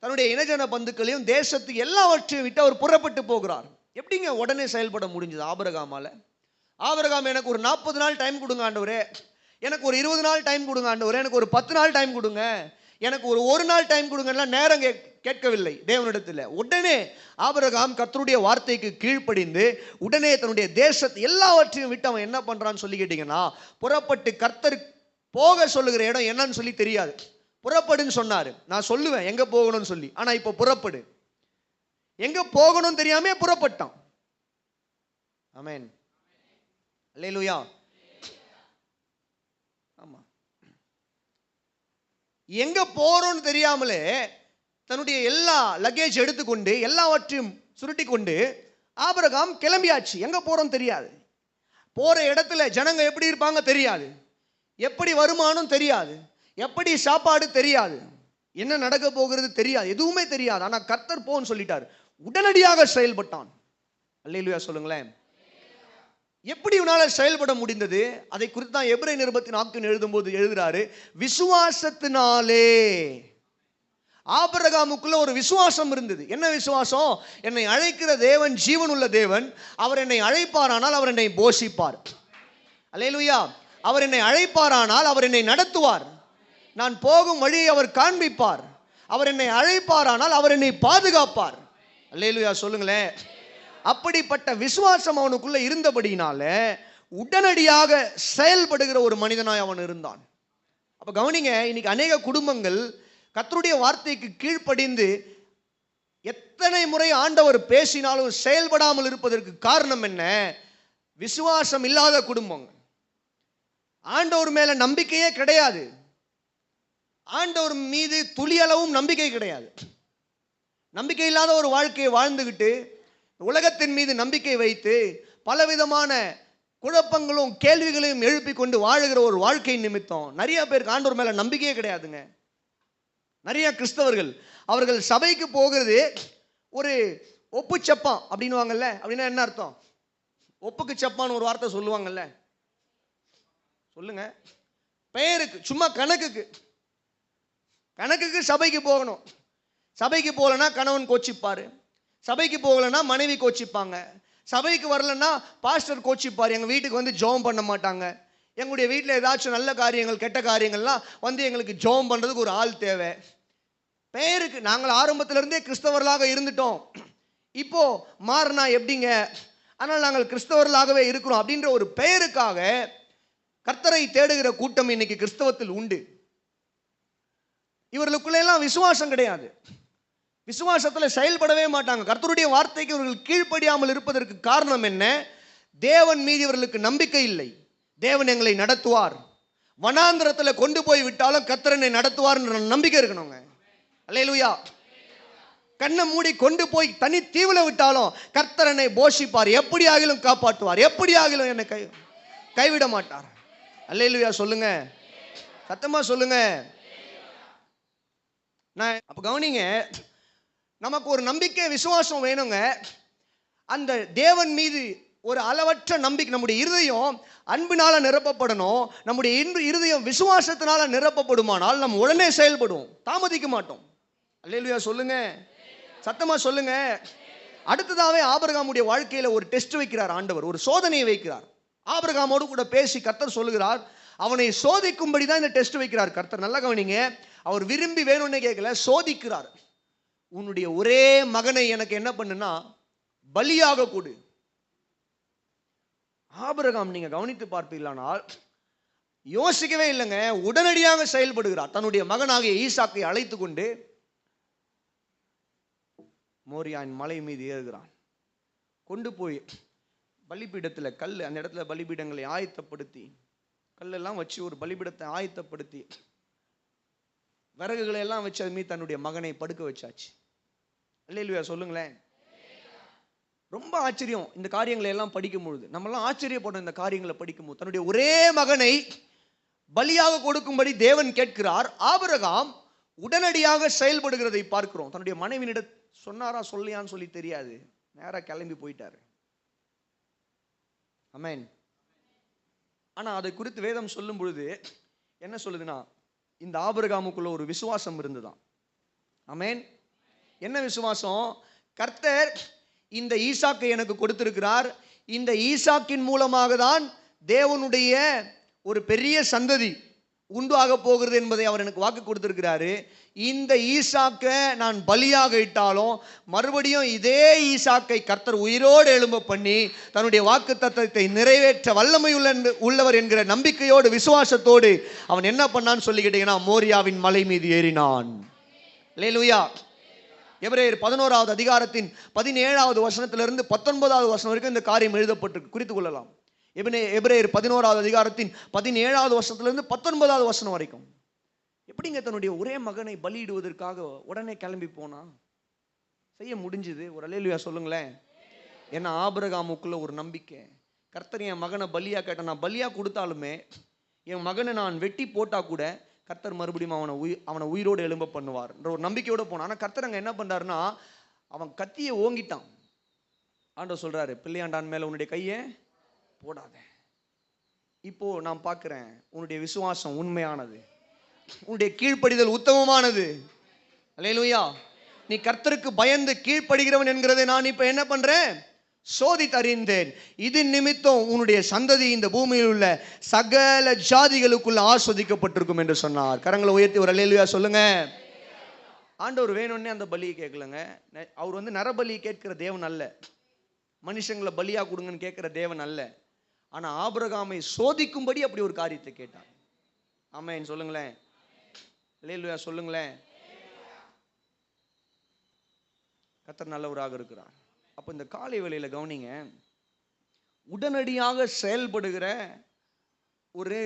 தன்னுடைய இனஜன பந்துக்களையும் தேசத்துக்கு எல்லாவற்றையும் விட்டு அவர் புறப்பட்டு போகிறார். எப்படிங்க உடனே செயல்பட முடிஞ்சது ஆபிரகாமால? ஆபிரகாம், எனக்கு ஒரு 40 நாள் டைம் கொடுங்க ஆண்டவரே, எனக்கு ஒரு 20 நாள் டைம் கொடுங்க ஆண்டவரே, எனக்கு ஒரு 10 நாள் டைம் கொடுங்க, எனக்கு ஒரு நாள் டைம் கொடுங்கன்னா நேரம் கேட்கவில்லை தேவனிடத்தில். உடனே ஆபிரகாம் கர்த்தருடைய வார்த்தைக்கு கீழ்ப்படிந்து உடனே தன்னுடைய தேசத்தை எல்லாவற்றையும் விட்டு அவன் என்ன பண்றான்னு சொல்லி கேட்டீங்கன்னா, புறப்பட்டு, கர்த்தர் போக சொல்லுகிற இடம் என்னன்னு சொல்லி தெரியாது, புறப்படுன்னு சொன்னாரு. நான் சொல்லுவேன் எங்க போகணும்னு சொல்லி, ஆனா இப்ப புறப்படு, எங்க போகணும்னு தெரியாம புறப்பட்டான். ஆமென். அல்லேலூயா. ஆமா, எங்க போறோம்னு தெரியாமலே தன்னுடைய எல்லா லக்கேஜ் எடுத்துக்கொண்டு எல்லாவற்றையும் சுருட்டி கொண்டு ஆபிரகாம் கிளம்பியாச்சு. எங்க போறோம் தெரியாது, போற இடத்துல ஜனங்க எப்படி இருப்பாங்க தெரியாது, எப்படி வருமானம் தெரியாது, எப்படி சாப்பாடு தெரியாது, என்ன நடக்க போகிறது தெரியாது, எதுவுமே தெரியாது. ஆனா கர்த்தர் போன்னு சொல்லிட்டார், உடனடியாக செயல்பட்டான். அல்லேலூயா சொல்லுங்களேன். எப்படி இவனால செயல்பட முடிந்தது? அதை குறித்து தான் எபிரேயர் நிருபத்தின் எழுதும்போது எழுதுறாரு, விசுவாசத்தினாலே. ஆபிரகாமுக்குள்ள ஒரு விசுவாசம் இருந்தது. என்ன விசுவாசம்? என்னை அழைக்கிற தேவன் ஜீவன் உள்ள தேவன், அவர் என்னை அழைப்பாரானால் அவர் என்னை போஷிப்பார். அல்லேலூயா. அவர் என்னை அழைப்பாரானால் அவர் என்னை நடத்துவார், நான் போகும் வழியை அவர் காண்பிப்பார், அவர் என்னை அழைப்பாரானால் அவர் என்னை பாதுகாப்பார். அல்லேலூயா சொல்லுங்களேன். அப்படிப்பட்ட விசுவாசம் அவனுக்குள்ள இருந்தபடினால உடனடியாக செயல்படுகிற ஒரு மனிதனாய் அவன் இருந்தான். அப்ப கவனிங்க, இன்னைக்கு அநேக குடும்பங்கள் கர்த்தருடைய வார்த்தைக்கு கீழ்ப்படிந்து எத்தனை முறை ஆண்டவர் பேசினாலும் செயல்படாமல் இருப்பதற்கு காரணம் என்ன? விசுவாசம் இல்லாத குடும்பங்கள். ஆண்டவர் மேல நம்பிக்கையே கிடையாது, ஆண்டவர் மீது துளியளவும் நம்பிக்கை கிடையாது. நம்பிக்கை இல்லாத ஒரு வாழ்க்கையை வாழ்ந்துகிட்டு உலகத்தின் மீது நம்பிக்கை வைத்து பலவிதமான குழப்பங்களும் கேள்விகளையும் எழுப்பி கொண்டு வாழுகிற ஒரு வாழ்க்கை நிமித்தம் நிறைய பேருக்கு ஆண்டவர் மேல நம்பிக்கையே கிடையாதுங்க. நிறைய கிறிஸ்தவர்கள் அவர்கள் சபைக்கு போகிறது ஒப்பு சப்பான் அப்படின்னுவாங்கல்ல, அப்படின்னா என்ன அர்த்தம்? ஒப்புக்கு சப்பான்னு ஒரு வார்த்தை சொல்லுவாங்கல்ல, சொல்லுங்க. பெயருக்கு, சும்மா கணக்குக்கு. கணக்குக்கு சபைக்கு போகணும். சபைக்கு போகலன்னா கணவன் கோச்சிப்பாரு, சபைக்கு போகலன்னா மனைவி கோச்சிப்பாங்க, சபைக்கு வரலன்னா பாஸ்டர் கோச்சிப்பார், எங்கள் வீட்டுக்கு வந்து ஜெபம் பண்ண மாட்டாங்க, எங்களுடைய வீட்டில் ஏதாச்சும் நல்ல காரியங்கள் கெட்ட காரியங்கள்லாம் வந்து எங்களுக்கு ஜெபம் பண்ணுறதுக்கு ஒரு ஆள் தேவை. பெயருக்கு நாங்கள் ஆரம்பத்திலிருந்தே கிறிஸ்தவர்களாக இருந்துட்டோம், இப்போ மாறினா எப்படிங்க, ஆனால் நாங்கள் கிறிஸ்தவர்களாகவே இருக்கிறோம் அப்படின்ற ஒரு பெயருக்காக கர்த்தரை தேடுகிற கூட்டம் இன்னைக்கு கிறிஸ்தவத்தில் உண்டு. இவர்களுக்குள்ள எல்லாம் விசுவாசம் கிடையாது, விசுவாசத்தில் செயல்படவே மாட்டாங்க. கர்த்தருடைய வார்த்தைக்கு இவர்கள் கீழ்ப்படியாமல் இருப்பதற்கு காரணம் என்ன? தேவன் மீது இவர்களுக்கு நம்பிக்கை இல்லை. தேவன் எங்களை நடத்துவார், வனாந்திரத்தில் கொண்டு போய் விட்டாலும் கர்த்தரனை நடத்துவார் என்ற நம்பிக்கை இருக்கணுங்க. அல்லேலூயா. கண்ணை மூடி கொண்டு போய் தனி தீவுல விட்டாலும் கர்த்தரனை போஷிப்பார், எப்படி ஆகிலும் காப்பாற்றுவார், எப்படி ஆகிலும் என்னை கைவிட மாட்டார். அல்லேலூயா சொல்லுங்க, சத்தமா சொல்லுங்க. நான் அப்ப கவனிங்க, நமக்கு ஒரு நம்பிக்கை விசுவாசம் வேணுங்க. அந்த தேவன் மீது ஒரு அளவற்ற நம்பிக்கை, நம்முடைய இருதயம் அன்பினால நிரப்பப்படணும். நம்முடைய இருதயம் விசுவாசத்தினால நிரப்பப்படுமானால் நம்ம உடனே செயல்படுவோம், தாமதிக்க மாட்டோம். அல்லேலூயா சொல்லுங்க, சத்தமா சொல்லுங்க. அடுத்ததாவே ஆபிரகாமுடைய வாழ்க்கையில ஒரு டெஸ்ட் வைக்கிறார் ஆண்டவர், ஒரு சோதனையை வைக்கிறார். ஆபிரகாமோடு கூட பேசி கர்த்தர் சொல்லுகிறார், அவனை சோதிக்கும்படி தான் இந்த டெஸ்ட் வைக்கிறார் கர்த்தர். நல்லா கவனிங்க, அவர் விரும்பி வேணும்னு கேட்கல, சோதிக்கிறார். உன்னுடைய ஒரே மகனை எனக்கு என்ன பண்ணுனா பலியாக கொடு. ஆபிரகாம் நீங்க கவனித்து பார்ப்பீர்களானால் யோசிக்கவே இல்லைங்க, உடனடியாக செயல்படுகிறார். தன்னுடைய மகனாகிய ஈசாக்கை அழைத்து கொண்டு மோரியாவின் மலை மீது ஏறுகிறான். கொண்டு போய் பலிபீடத்தில் கல், அந்த இடத்துல பலிபீடங்களை ஆயத்தப்படுத்தி, கல்லெல்லாம் வச்சு ஒரு பலிபீடத்தை ஆயத்தப்படுத்தி விறகுகளை எல்லாம் வச்சு அது மீது தன்னுடைய மகனை படுக்க வச்சாச்சு. அல்லேலூயா சொல்லுங்களேன். ரொம்ப ஆச்சரியம் இந்த காரியங்களை எல்லாம் படிக்கும் பொழுது, நம்மெல்லாம் ஆச்சரியப்படும் இந்த காரியங்களை படிக்கும் போது. தன்னுடைய ஒரே மகனை பலியாக கொடுக்கும்படி தேவன் கேட்கிறார். ஆபிரகாம் உடனடியாக செயல்படுகிறதை பார்க்கிறோம். தன்னுடைய மனைவியிட சொன்னாரா சொல்லியான்னு சொல்லி தெரியாது, நேரா கிளம்பி போயிட்டாரு. ஆமென். ஆனா அதை குறித்து வேதம் சொல்லும் பொழுது என்ன சொல்லுதுன்னா, இந்த ஆபிரகாமுக்குள்ள ஒரு விசுவாசம் இருந்துதான். ஆமென். என்ன விசுவாசம்? கர்த்தர் இந்த ஈசாக்கை எனக்கு கொடுத்திருக்கிறார், இந்த ஈசாக்கின் மூலமாக தான் தேவனுடைய ஒரு பெரிய சந்ததி உண்டாக போகிறது என்பதை அவர் எனக்கு வாக்கு கொடுத்திருக்கிறாரு. இந்த ஈசாக்கை நான் பலியாக இட்டாலும் மறுபடியும் இதே ஈசாக்கை கர்த்தர் உயிரோடு எழும்ப பண்ணி தன்னுடைய வாக்கு தத்தத்தை நிறைவேற்ற வல்லமை உள்ளவர் என்கிற நம்பிக்கையோடு விசுவாசத்தோடு அவன் என்ன பண்ணான்னு சொல்லிக்கிட்டீங்கன்னா, மோரியாவின் மலை மீது ஏறினான். அல்லேலூயா. எபிரேயர் 11வது அதிகாரத்தின் 17வது வசனத்திலிருந்து 19வது வசனம் வரைக்கும் இந்த காரியம் எழுதப்பட்டிருக்கு, குறித்து கொள்ளலாம். எபிரேயர் 11வது அதிகாரத்தின் 17வது வசனத்திலிருந்து 19வது வசனம் வரைக்கும். எப்படிங்க தன்னுடைய ஒரே மகனை பலியிடுவதற்காக உடனே கிளம்பி போனா? செய்ய முடிஞ்சது. ஒரு அல்லேலூயா சொல்லுங்களேன். ஏன்னா ஆபிரகாமுக்குள்ள ஒரு நம்பிக்கை, கர்த்தர் என் மகனை பலியா கேட்ட, நான் பலியா கொடுத்தாலுமே என் மகனை நான் வெட்டி போட்டா கூட கர்த்தர் மறுபடியும் அவனை உயிரோடு எழும்ப பண்ணுவார் என்ற ஒரு நம்பிக்கையோட போனான். ஆனால் கர்த்தர் அங்கே என்ன பண்றாருன்னா, அவன் கத்தியை ஓங்கிட்டான். ஆண்டவர் சொல்றாரு, பிள்ளையாண்டான் மேல உன்னுடைய கையை போடாத. இப்போ நான் பார்க்கிறேன், உன்னுடைய விசுவாசம் உண்மையானது, உன்னுடைய கீழ்ப்படிதல் உத்தமமானது. அல்லேலூயா. நீ கர்த்தருக்கு பயந்து கீழ்ப்படுகிறவன் என்கிறதை நான் இப்ப என்ன பண்றேன்? சோதித்தறிந்தேன். இது நிமித்தம் உன்னுடைய சந்ததி இந்த பூமியில் உள்ள சகல ஜாதிகளுக்குள்ள ஆஸ்வதிக்கப்பட்டிருக்கும் என்று சொன்னார். கரங்களை உயர்த்தி ஒரு அல்லேலூயா சொல்லுங்க. ஆண்டவர் வேணும்னே அந்த பலியை கேட்கலங்க. அவர் வந்து நரபலி கேட்கிற தேவன் அல்ல, மனுஷங்களை பலியா கொடுங்கன்னு கேட்கிற தேவன் அல்ல. ஆனா ஆபிரகாமை சோதிக்கும்படி அப்படி ஒரு காரியத்தை கேட்டார். ஆமென் சொல்லுங்களேன். அல்லேலூயா சொல்லுங்களேன். கர்த்தர் நல்லவராக இருக்கிறார். அப்போ இந்த காலை வேளையில கவனிங்க, உடனடியாக செயல்படுகிற ஒரு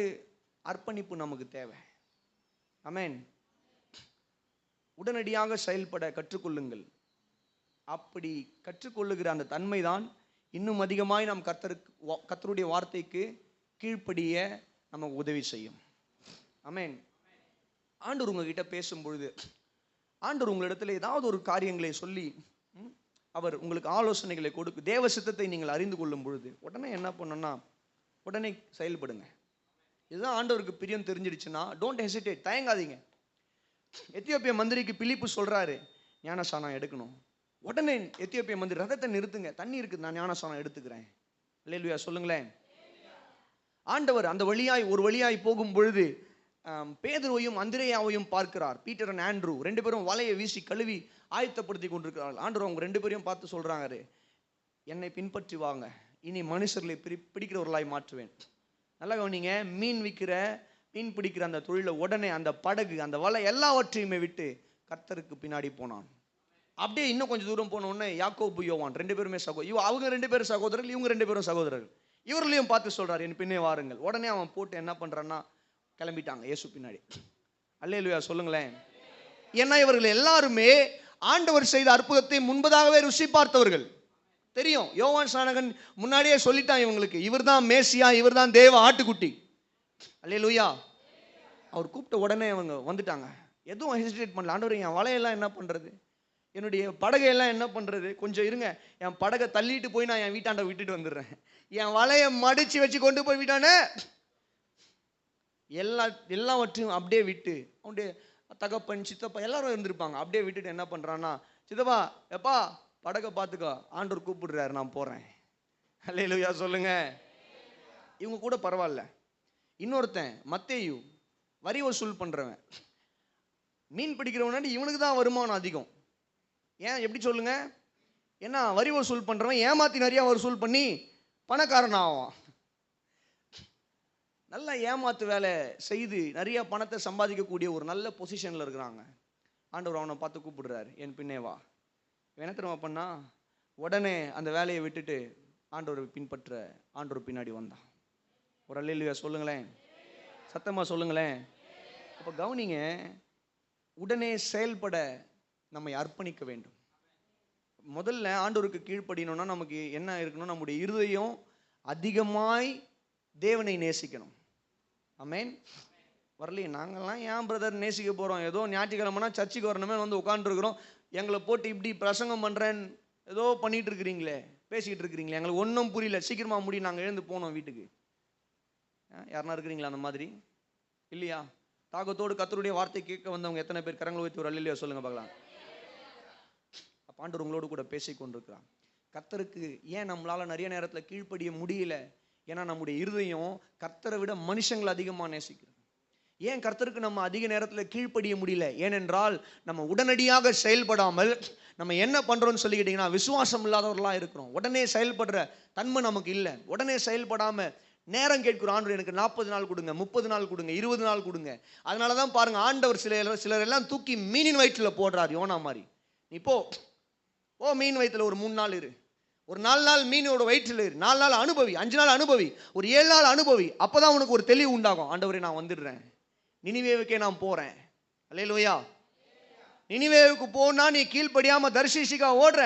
அர்ப்பணிப்பு நமக்கு தேவை. ஆமென். உடனடியாக செயல்பட கற்றுக்கொள்ளுங்கள். அப்படி கற்றுக்கொள்ளுகிற அந்த தன்மை தான் இன்னும் அதிகமாய் நாம் கர்த்தருடைய வார்த்தைக்கு கீழ்ப்படிய நமக்கு உதவி செய்யும். ஆமென். ஆண்டவர் உங்ககிட்ட பேசும்பொழுது, ஆண்டவர் உங்களிடத்துல ஏதாவது ஒரு காரியங்களை சொல்லி அவர் உங்களுக்கு ஆலோசனைகளை கொடுக்கும். தேவ சித்தத்தை நீங்கள் அறிந்து கொள்ளும் பொழுது உடனே என்ன பண்ணணும்னா உடனே செயல்படுங்க. இதுதான் ஆண்டவருக்கு பிரியம் தெரிஞ்சிடுச்சுன்னா டோன்ட் ஹெசிடேட், தயங்காதீங்க. எத்தியோப்பிய மந்திரிக்கு பிலிப்பு சொல்றாரு ஞானசானம் எடுக்கணும். உடனே எத்தியோப்பிய மந்திரி ரதத்தை நிறுத்துங்க, தண்ணி இருக்குது, நான் ஞானசானம் எடுத்துக்கிறேன். அல்லேலூயா சொல்லுங்களேன். ஆண்டவர் அந்த வழியாய் ஒரு வழியாய் போகும் பொழுது பேதுருவையும் அந்திரேயாவையும் பார்க்கிறார். பீட்டர் அண்ட் ஆண்ட்ரூ 2 பேரும் வலையை வீசி கழுவி ஆயத்தப்படுத்தி கொண்டிருக்கிறார்கள். ஆண்டவர் அவங்க 2 பேரையும் பார்த்து சொல்றாங்க, என்னை பின்பற்றி வாங்க, இனி மனுஷர்களை பிடிக்கிறவர்களாய் மாற்றுவேன். நல்லா கவனிங்க, மீன் பிடிக்கிற அந்த தொழிலை உடனே அந்த படகு அந்த வலை எல்லாவற்றையுமே விட்டு கர்த்தருக்கு பின்னாடி போனான். அப்படியே இன்னும் கொஞ்சம் தூரம் போன உடனே யாக்கோபு யோவான் 2 பேருமே அவங்க 2 பேரும் சகோதரர்கள், இவங்க 2 பேரும் சகோதரர்கள். இவர்களையும் பார்த்து சொல்றாரு என் பின்னே வாருங்கள். உடனே அவன் போட்டு என்ன பண்றான்னா கிளம்பிட்டாங்க இயேசு பின்னாடி. அல்லேலூயா சொல்லுங்களேன். ஏன்னா இவர்கள் எல்லாருமே ஆண்டவர் செய்த அற்புதத்தை முன்பதாகவே ருசி பார்த்தவர்கள். தெரியும், யோவான் ஸ்நானகன் முன்னாடியே சொல்லிட்டான் இவங்களுக்கு, இவர் தான் மேசியா, இவர் தான் தேவ ஆட்டுக்குட்டி. அல்லேலூயா. அவர் கூப்பிட்ட உடனே அவங்க வந்துட்டாங்க. எதுவும் ஹெசிடேட் பண்ணல. ஆண்டவர் என் வலையெல்லாம் என்ன பண்றது, என்னுடைய படகையெல்லாம் என்ன பண்றது, கொஞ்சம் இருங்க, என் படகை தள்ளிட்டு போய் நான் என் வீட்டாண்ட விட்டுட்டு வந்துடுறேன். என் வலையை மடிச்சு வச்சு கொண்டு போய் விட்டானே, எல்லாவற்றையும் அப்படியே விட்டு அவனுடைய தகப்பன் சித்தப்பா எல்லாரும் இருந்திருப்பாங்க. அப்படியே விட்டுட்டு என்ன பண்றான்னா, சித்தப்பா எப்பா படகை பார்த்துக்கோ, ஆண்டவர் கூப்பிடுறாரு, நான் போறேன். அல்லேலூயா சொல்லுங்க. இவங்க கூட பரவாயில்ல. இன்னொருத்தன் மத்தேயு வரி வசூல் பண்றவன், மீன் பிடிக்கிறவனாடி இவனுக்கு தான் வருமானம் அதிகம். ஏன் எப்படி சொல்லுங்க? ஏன்னா வரி வசூல் பண்றவன் ஏமாத்தி நிறைய வசூல் பண்ணி பணக்காரன் ஆவான். நல்ல ஏமாத்து வேலை செய்து நிறைய பணத்தை சம்பாதிக்கக்கூடிய ஒரு நல்ல பொசிஷன்ல இருக்கிறாங்க. ஆண்டவர் அவனை பார்த்து கூப்பிடுறாரு, என் பின்னே வா. என்ன தெரியுமா பண்ணா, உடனே அந்த வேலையை விட்டுட்டு ஆண்டவர் பின்பற்ற ஆண்டவர் பின்னாடி வந்தான். ஒரு அல்லேலூயா சொல்லுங்களேன், சத்தமா சொல்லுங்களேன். அப்ப கவனிங்க, உடனே செயல்பட நம்மை அர்ப்பணிக்க வேண்டும். முதல்ல ஆண்டவருக்கு கீழ்ப்படியணும்னா நமக்கு என்ன இருக்கணும், நம்முடைய இருதயம் அதிகமாய் தேவனை நேசிக்கணும். ஆமென். வரலையே, நாங்கள்லாம் ஏன் பிரதர் நேசிக்க போகிறோம், ஏதோ ஞாயிற்றுக்கிழமைனா சர்ச்சுக்கு வரணுமே வந்து உட்காந்துருக்குறோம், எங்களை போட்டு இப்படி பிரசங்கம் பண்ணுறேன் ஏதோ பண்ணிட்டு இருக்கிறீங்களே, பேசிக்கிட்டு இருக்கிறீங்களே, எங்களுக்கு ஒன்றும் புரியல, சீக்கிரமாக முடியும், நாங்கள் எழுந்து போனோம் வீட்டுக்கு. யாருன்னா இருக்கிறீங்களா அந்த மாதிரி? இல்லையா? தாகத்தோடு கர்த்தருடைய வார்த்தை கேட்க வந்தவங்க எத்தனை பேர் கரங்களை வைத்து ஒரு அல்லேலூயா சொல்லுங்க பார்க்கலாம். அப்ப ஆண்டவர் உங்களோடு கூட பேசி கொண்டிருக்கிறான். கர்த்தருக்கு ஏன் நம்மளால நிறைய நேரத்தில் கீழ்ப்படிய முடியல? ஏன்னா நம்முடைய இருதயம் கர்த்தரை விட மனுஷங்களை அதிகமாக நேசிக்கிறது. ஏன் கர்த்தருக்கு நம்ம அதிக நேரத்தில் கீழ்ப்படிய முடியல? ஏனென்றால் நம்ம உடனடியாக செயல்படாமல் நம்ம என்ன பண்றோம்னு சொல்லிக்கிட்டீங்கன்னா விசுவாசம் இல்லாதவர்களாக இருக்கிறோம். உடனே செயல்படுற தன்மை நமக்கு இல்லை. உடனே செயல்படாம நேரம் கேட்கிறோம், ஆண்டவர் எனக்கு 40 நாள் கொடுங்க, 30 நாள் கொடுங்க, 20 நாள் கொடுங்க. அதனால தான் பாருங்க ஆண்டவர் சிலர் எல்லாம் தூக்கி மீனின் வயிற்றில் போடுறார். யோனா மாதிரி, நீ போ மீன் வயிற்றில் ஒரு 3 நாள் இரு, ஒரு 4 நாள் மீனோட வயிற்றில் இரு, 4 நாள் அனுபவி, 5 நாள் அனுபவி, ஒரு 7 நாள் அனுபவி. அப்பதான் உனக்கு ஒரு தெளிவு உண்டாகும். ஆண்டவரே நான் வந்துடுறேன், நினிவேவுக்கே நான் போறேன். அல்லேலூயா. நினிவேவுக்கு போனா நீ கீழ்ப்படியாம தர்ஷீஷிக்கா ஓடுற,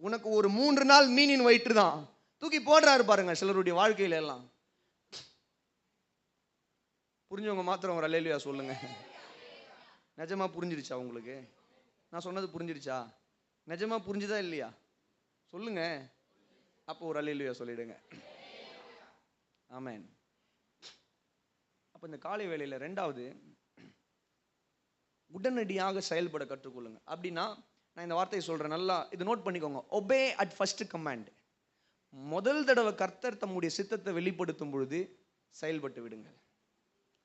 உனக்கு ஒரு 3 நாள் மீனின் வயிற்று தான் தூக்கி போடுறாரு பாருங்க சிலருடைய வாழ்க்கையில எல்லாம். புரிஞ்சவங்க மாத்திரம் ஒரு அல்லேலூயா சொல்லுங்க. நிஜமா புரிஞ்சிருச்சா உங்களுக்கு? நான் சொன்னது புரிஞ்சிருச்சா? நிஜமா புரிஞ்சுதா இல்லையா சொல்லுங்க. அப்போ ஒரு அல்லேலூயா சொல்லிடுங்க. ஆமென். அப்ப இந்த காலை வேளையில 2வது, உடனடியாக செயல்பட கற்றுக்கொள்ளுங்க. அப்படின்னா நான் இந்த வார்த்தையை சொல்றேன், நல்லா இது நோட் பண்ணிக்கோங்க. Obey at first command. முதல் தடவை கர்த்தர் தம்முடைய சித்தத்தை வெளிப்படுத்தும் பொழுது செயல்பட்டு விடுங்கள்.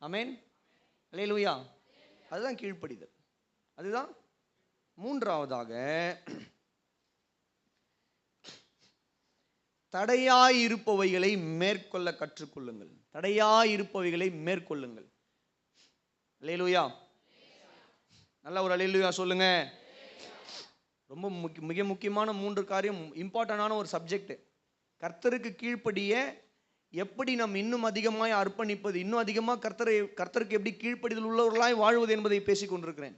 ஆமென். அல்லேலூயா. அதுதான் கீழ்ப்படிதல். அதுதான் 3வதாக, தடையாயிருப்பவைகளை மேற்கொள்ள கற்றுக்கொள்ளுங்கள். தடையாயிருப்பவைகளை மேற்கொள்ளுங்கள். அல்லேலூயா. நல்ல ஒரு அல்லேலூயா சொல்லுங்க. ரொம்ப மிக முக்கியமான 3 காரியம், இம்பார்ட்டன்டான ஒரு சப்ஜெக்ட். கர்த்தருக்கு கீழ்ப்படிய எப்படி நாம் இன்னும் அதிகமாய் அர்ப்பணிப்பது, இன்னும் அதிகமாக கர்த்தருக்கு எப்படி கீழ்ப்படிதல் உள்ளவர்களாய் வாழ்வது என்பதை பேசிக் கொண்டிருக்கிறேன்.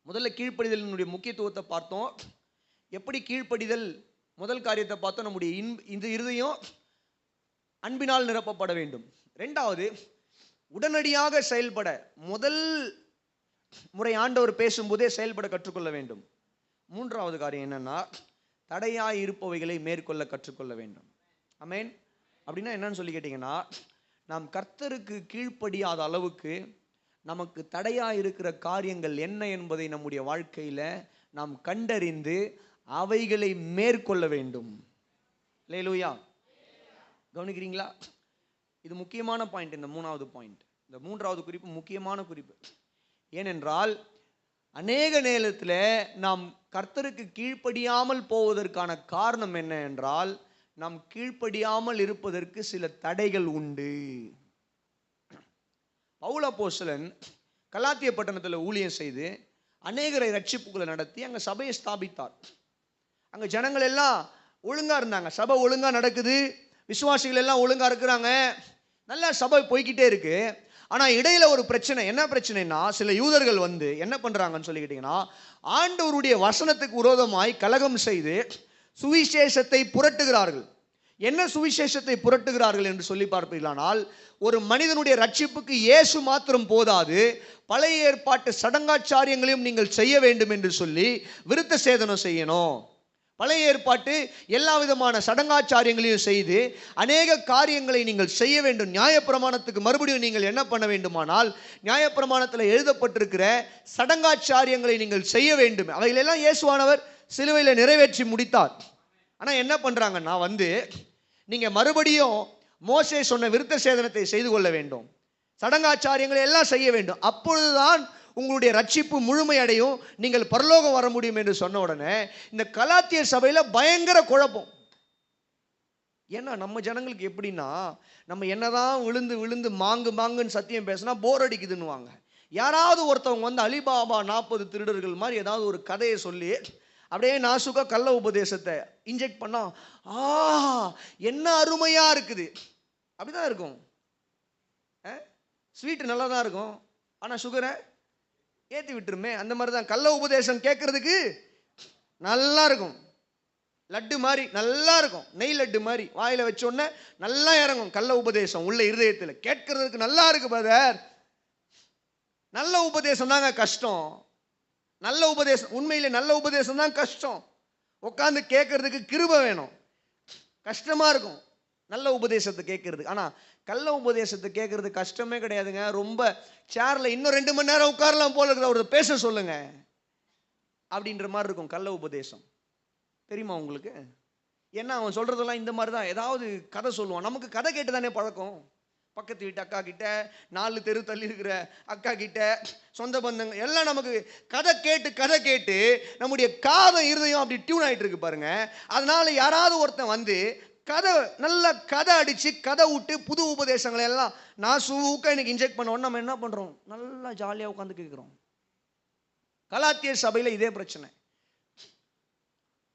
முதல்ல கீழ்ப்படிதலினுடைய முக்கியத்துவத்தை பார்த்தோம். எப்படி கீழ்ப்படிதல், முதல் காரியத்தை பார்த்தோம், நம்முடைய இந்த இருதயம் அன்பினால் நிரப்பப்பட வேண்டும். 2வது, உடனடியாக செயல்பட முதல் முறை ஆண்டவர் பேசும்போதே செயல்பட கற்றுக்கொள்ள வேண்டும். 3வது காரியம் என்னன்னா, தடையாய் இருப்பவைகளை மேற்கொள்ள கற்றுக்கொள்ள வேண்டும். ஆமென். அப்படின்னா என்னன்னு சொல்லி கேட்டீங்கன்னா, நாம் கர்த்தருக்கு கீழ்ப்படியாத அளவுக்கு நமக்கு தடையாக இருக்கிற காரியங்கள் என்ன என்பதை நம்முடைய வாழ்க்கையில் நாம் கண்டறிந்து அவைகளை மேற்கொள்ள வேண்டும். அல்லேலூயா. கவனிக்கிறீங்களா? இது முக்கியமான பாயிண்ட். இந்த மூணாவது பாயிண்ட், இந்த மூன்றாவது குறிப்பு முக்கியமான குறிப்பு. ஏனென்றால் அநேக நேரத்தில் நாம் கர்த்தருக்கு கீழ்ப்படியாமல் போவதற்கான காரணம் என்ன என்றால், நாம் கீழ்ப்படியாமல் இருப்பதற்கு சில தடைகள் உண்டு. பவுல் அப்போஸ்தலன் கலாத்திய பட்டணத்தில் ஊழியம் செய்து அநேகரை ரட்சிப்புகளை நடத்தி அங்கே சபையை ஸ்தாபித்தார். அங்கே ஜனங்கள் எல்லாம் ஒழுங்காக இருந்தாங்க, சபை ஒழுங்காக நடக்குது, விசுவாசிகள் எல்லாம் ஒழுங்காக இருக்கிறாங்க, நல்லா சபை போய்கிட்டே இருக்கு. ஆனால் இடையில ஒரு பிரச்சனை. என்ன பிரச்சனைனா, சில யூதர்கள் வந்து என்ன பண்ணுறாங்கன்னு சொல்லிக்கிட்டீங்கன்னா, ஆண்டவருடைய வசனத்துக்கு விரோதமாய் கலகம் செய்து சுவிசேஷத்தை புரட்டுகிறார்கள். என்ன சுவிசேஷத்தை புரட்டுகிறார்கள் என்று சொல்லி பார்ப்பீர்களானால், ஒரு மனிதனுடைய ரட்சிப்புக்கு இயேசு மாத்திரம் போதாது, பழைய ஏற்பாட்டு சடங்காச்சாரியங்களையும் நீங்கள் செய்ய வேண்டும் என்று சொல்லி விருத்த சேதனம் செய்யணும். பழைய ஏற்பாட்டு எல்லா விதமான சடங்காச்சாரியங்களையும் செய்து அநேக காரியங்களை நீங்கள் செய்ய வேண்டும். நியாயப்பிரமாணத்துக்கு மறுபடியும் நீங்கள் என்ன பண்ண வேண்டுமானால், நியாயப்பிரமாணத்தில் எழுதப்பட்டிருக்கிற சடங்காச்சாரியங்களை நீங்கள் செய்ய வேண்டும். அவைகளெல்லாம் இயேசுவானவர் சிலுவையில் நிறைவேற்றி முடித்தார். ஆனால் என்ன பண்ணுறாங்கன்னா, நீங்கள் மறுபடியும் மோசே சொன்ன விருத்த சேதனத்தை செய்து கொள்ள வேண்டும், சடங்காச்சாரியங்களை எல்லாம் செய்ய வேண்டும், அப்பொழுதுதான் உங்களுடைய ரட்சிப்பு முழுமையடையும், நீங்கள் பரலோகம் வர முடியும் என்று சொன்ன உடனே இந்த கலாத்திய சபையில் பயங்கர குழப்பம். ஏன்னா நம்ம ஜனங்களுக்கு எப்படின்னா, நம்ம என்னதான் விழுந்து விழுந்து மாங்குன்னு சத்தியம் பேசினா போர் அடிக்குதுன்னுவாங்க. யாராவது ஒருத்தவங்க அலிபாபா 40 திருடர்கள் மாதிரி ஏதாவது ஒரு கதையை சொல்லி அப்படியே நாசுக்கா கள்ள உபதேசத்தை இன்ஜெக்ட் பண்ணா, என்ன அருமையா இருக்குது, அப்படிதான் இருக்கும். ஸ்வீட் நல்லா தான் இருக்கும், ஆனால் சுகரை ஏற்றி விட்டுருமே. அந்த மாதிரி தான் கள்ள உபதேசம் கேட்கறதுக்கு நல்லா இருக்கும், லட்டு மாதிரி நல்லா இருக்கும், நெய் லட்டு மாதிரி வாயில வச்சோடனே நல்லா இறங்கும் கள்ள உபதேசம் உள்ள இருதயத்தில். கேட்கறதுக்கு நல்லா இருக்கு பிரதர், நல்ல உபதேசம் தாங்க கஷ்டம். நல்ல உபதேசம், உண்மையிலே நல்ல உபதேசம் தான் கஷ்டம். உட்காந்து கேட்கறதுக்கு கிருபை வேணும், கஷ்டமா இருக்கும் நல்ல உபதேசத்தை கேட்கறது. ஆனால் கள்ள உபதேசத்தை கேட்கறது கஷ்டமே கிடையாதுங்க. ரொம்ப சேர்ல இன்னும் 2 மணி நேரம் உட்காரலாம் போல இருக்குது, அவரை பேச சொல்லுங்க அப்படின்ற மாதிரி இருக்கும் கள்ள உபதேசம். தெரியுமா உங்களுக்கு? ஏன்னா அவன் சொல்றதெல்லாம் இந்த மாதிரி தான், ஏதாவது கதை சொல்லுவான். நமக்கு கதை கேட்டு தானே பழக்கம். பக்கத்து வீட்டு அக்கா கிட்ட, 4 தெரு தள்ளி இருக்கிற அக்கா கிட்ட, சொந்த பந்தங்க எல்லாம் நமக்கு கதை கேட்டு நம்முடைய காதம் இருதயம் அப்படி டியூன் ஆகிட்டு இருக்கு பாருங்க. அதனால யாராவது ஒருத்தன் கதை நல்ல கதை அடிச்சு கதை விட்டு புது உபதேசங்களை எல்லாம் நான் சூக்க எனக்கு இன்ஜெக்ட் பண்ணோன்னு நம்ம என்ன பண்றோம், நல்லா ஜாலியாக உட்காந்து கேட்கிறோம். கலாத்திய சபையில் இதே பிரச்சனை.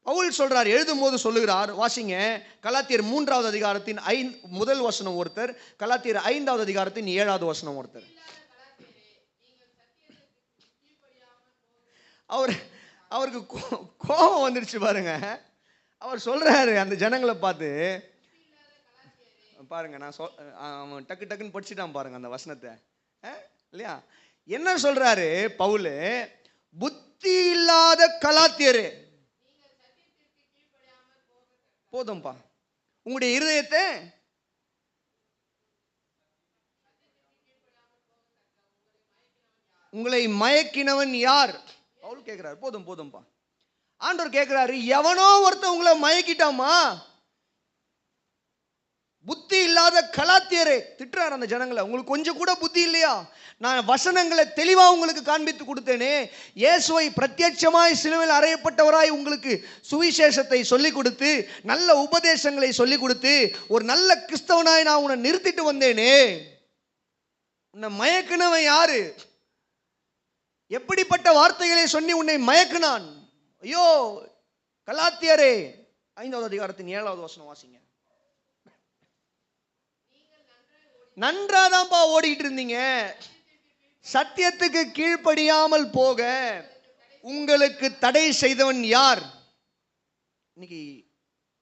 பவுல் சொல்றார், எழுதும் போது சொல்லுகிறார், வாசிங்க கலாத்தியர் 3வது அதிகாரத்தின் 1 வசனம் ஒருத்தர், கலாத்தியர் 5வது அதிகாரத்தின் 7வது வசனம் ஒருத்தர். அவருக்கு கோபம் வந்துருச்சு பாருங்க. அவர் சொல்றாரு அந்த ஜனங்களை பார்த்து, பாருங்க நான் அவன் டக்குன்னு படிச்சுட்டான் பாருங்க அந்த வசனத்தை இல்லையா. என்ன சொல்றாரு பவுல், புத்தி இல்லாத கலாத்தியரே, போதும்பா உங்களுடைய இருதயத்தை உங்களை மயக்கினவன் யார்? பவுல் கேட்கிறார். போதும்பா. ஆண்டவர் கேட்கிறாரு, எவனோ ஒருத்தன் உங்களை மயக்கிட்டாமா, புத்தி இல்லாத கலாத்தியரே. திட்டுறாரு அந்த ஜனங்களை, உங்களுக்கு கொஞ்சம் கூட புத்தி இல்லையா? நான் வசனங்களை தெளிவா உங்களுக்கு காண்பித்து கொடுத்தேனே, இயேசுவை பிரத்யட்சமாய் சிலுவையில் அறையப்பட்டவராய் உங்களுக்கு சுவிசேஷத்தை சொல்லிக் கொடுத்து, நல்ல உபதேசங்களை சொல்லிக் கொடுத்து, ஒரு நல்ல கிறிஸ்தவனாய் நான் உன்னை நிறுத்திட்டு வந்தேனே, உன்னை மயக்கினவன் யாரு? எப்படிப்பட்ட வார்த்தைகளை சொல்லி உன்னை மயக்கினான்? ஐயோ கலாத்தியரே, 5வது அதிகாரத்தின் 7வது வசனம் வாசிங்க. நன்றாதான்ப்பா ஓடிட்டு இருந்தீங்க, சத்தியத்துக்கு கீழ்ப்படியாமல் போக உங்களுக்கு தடை செய்தவன் யார்? இன்னைக்கு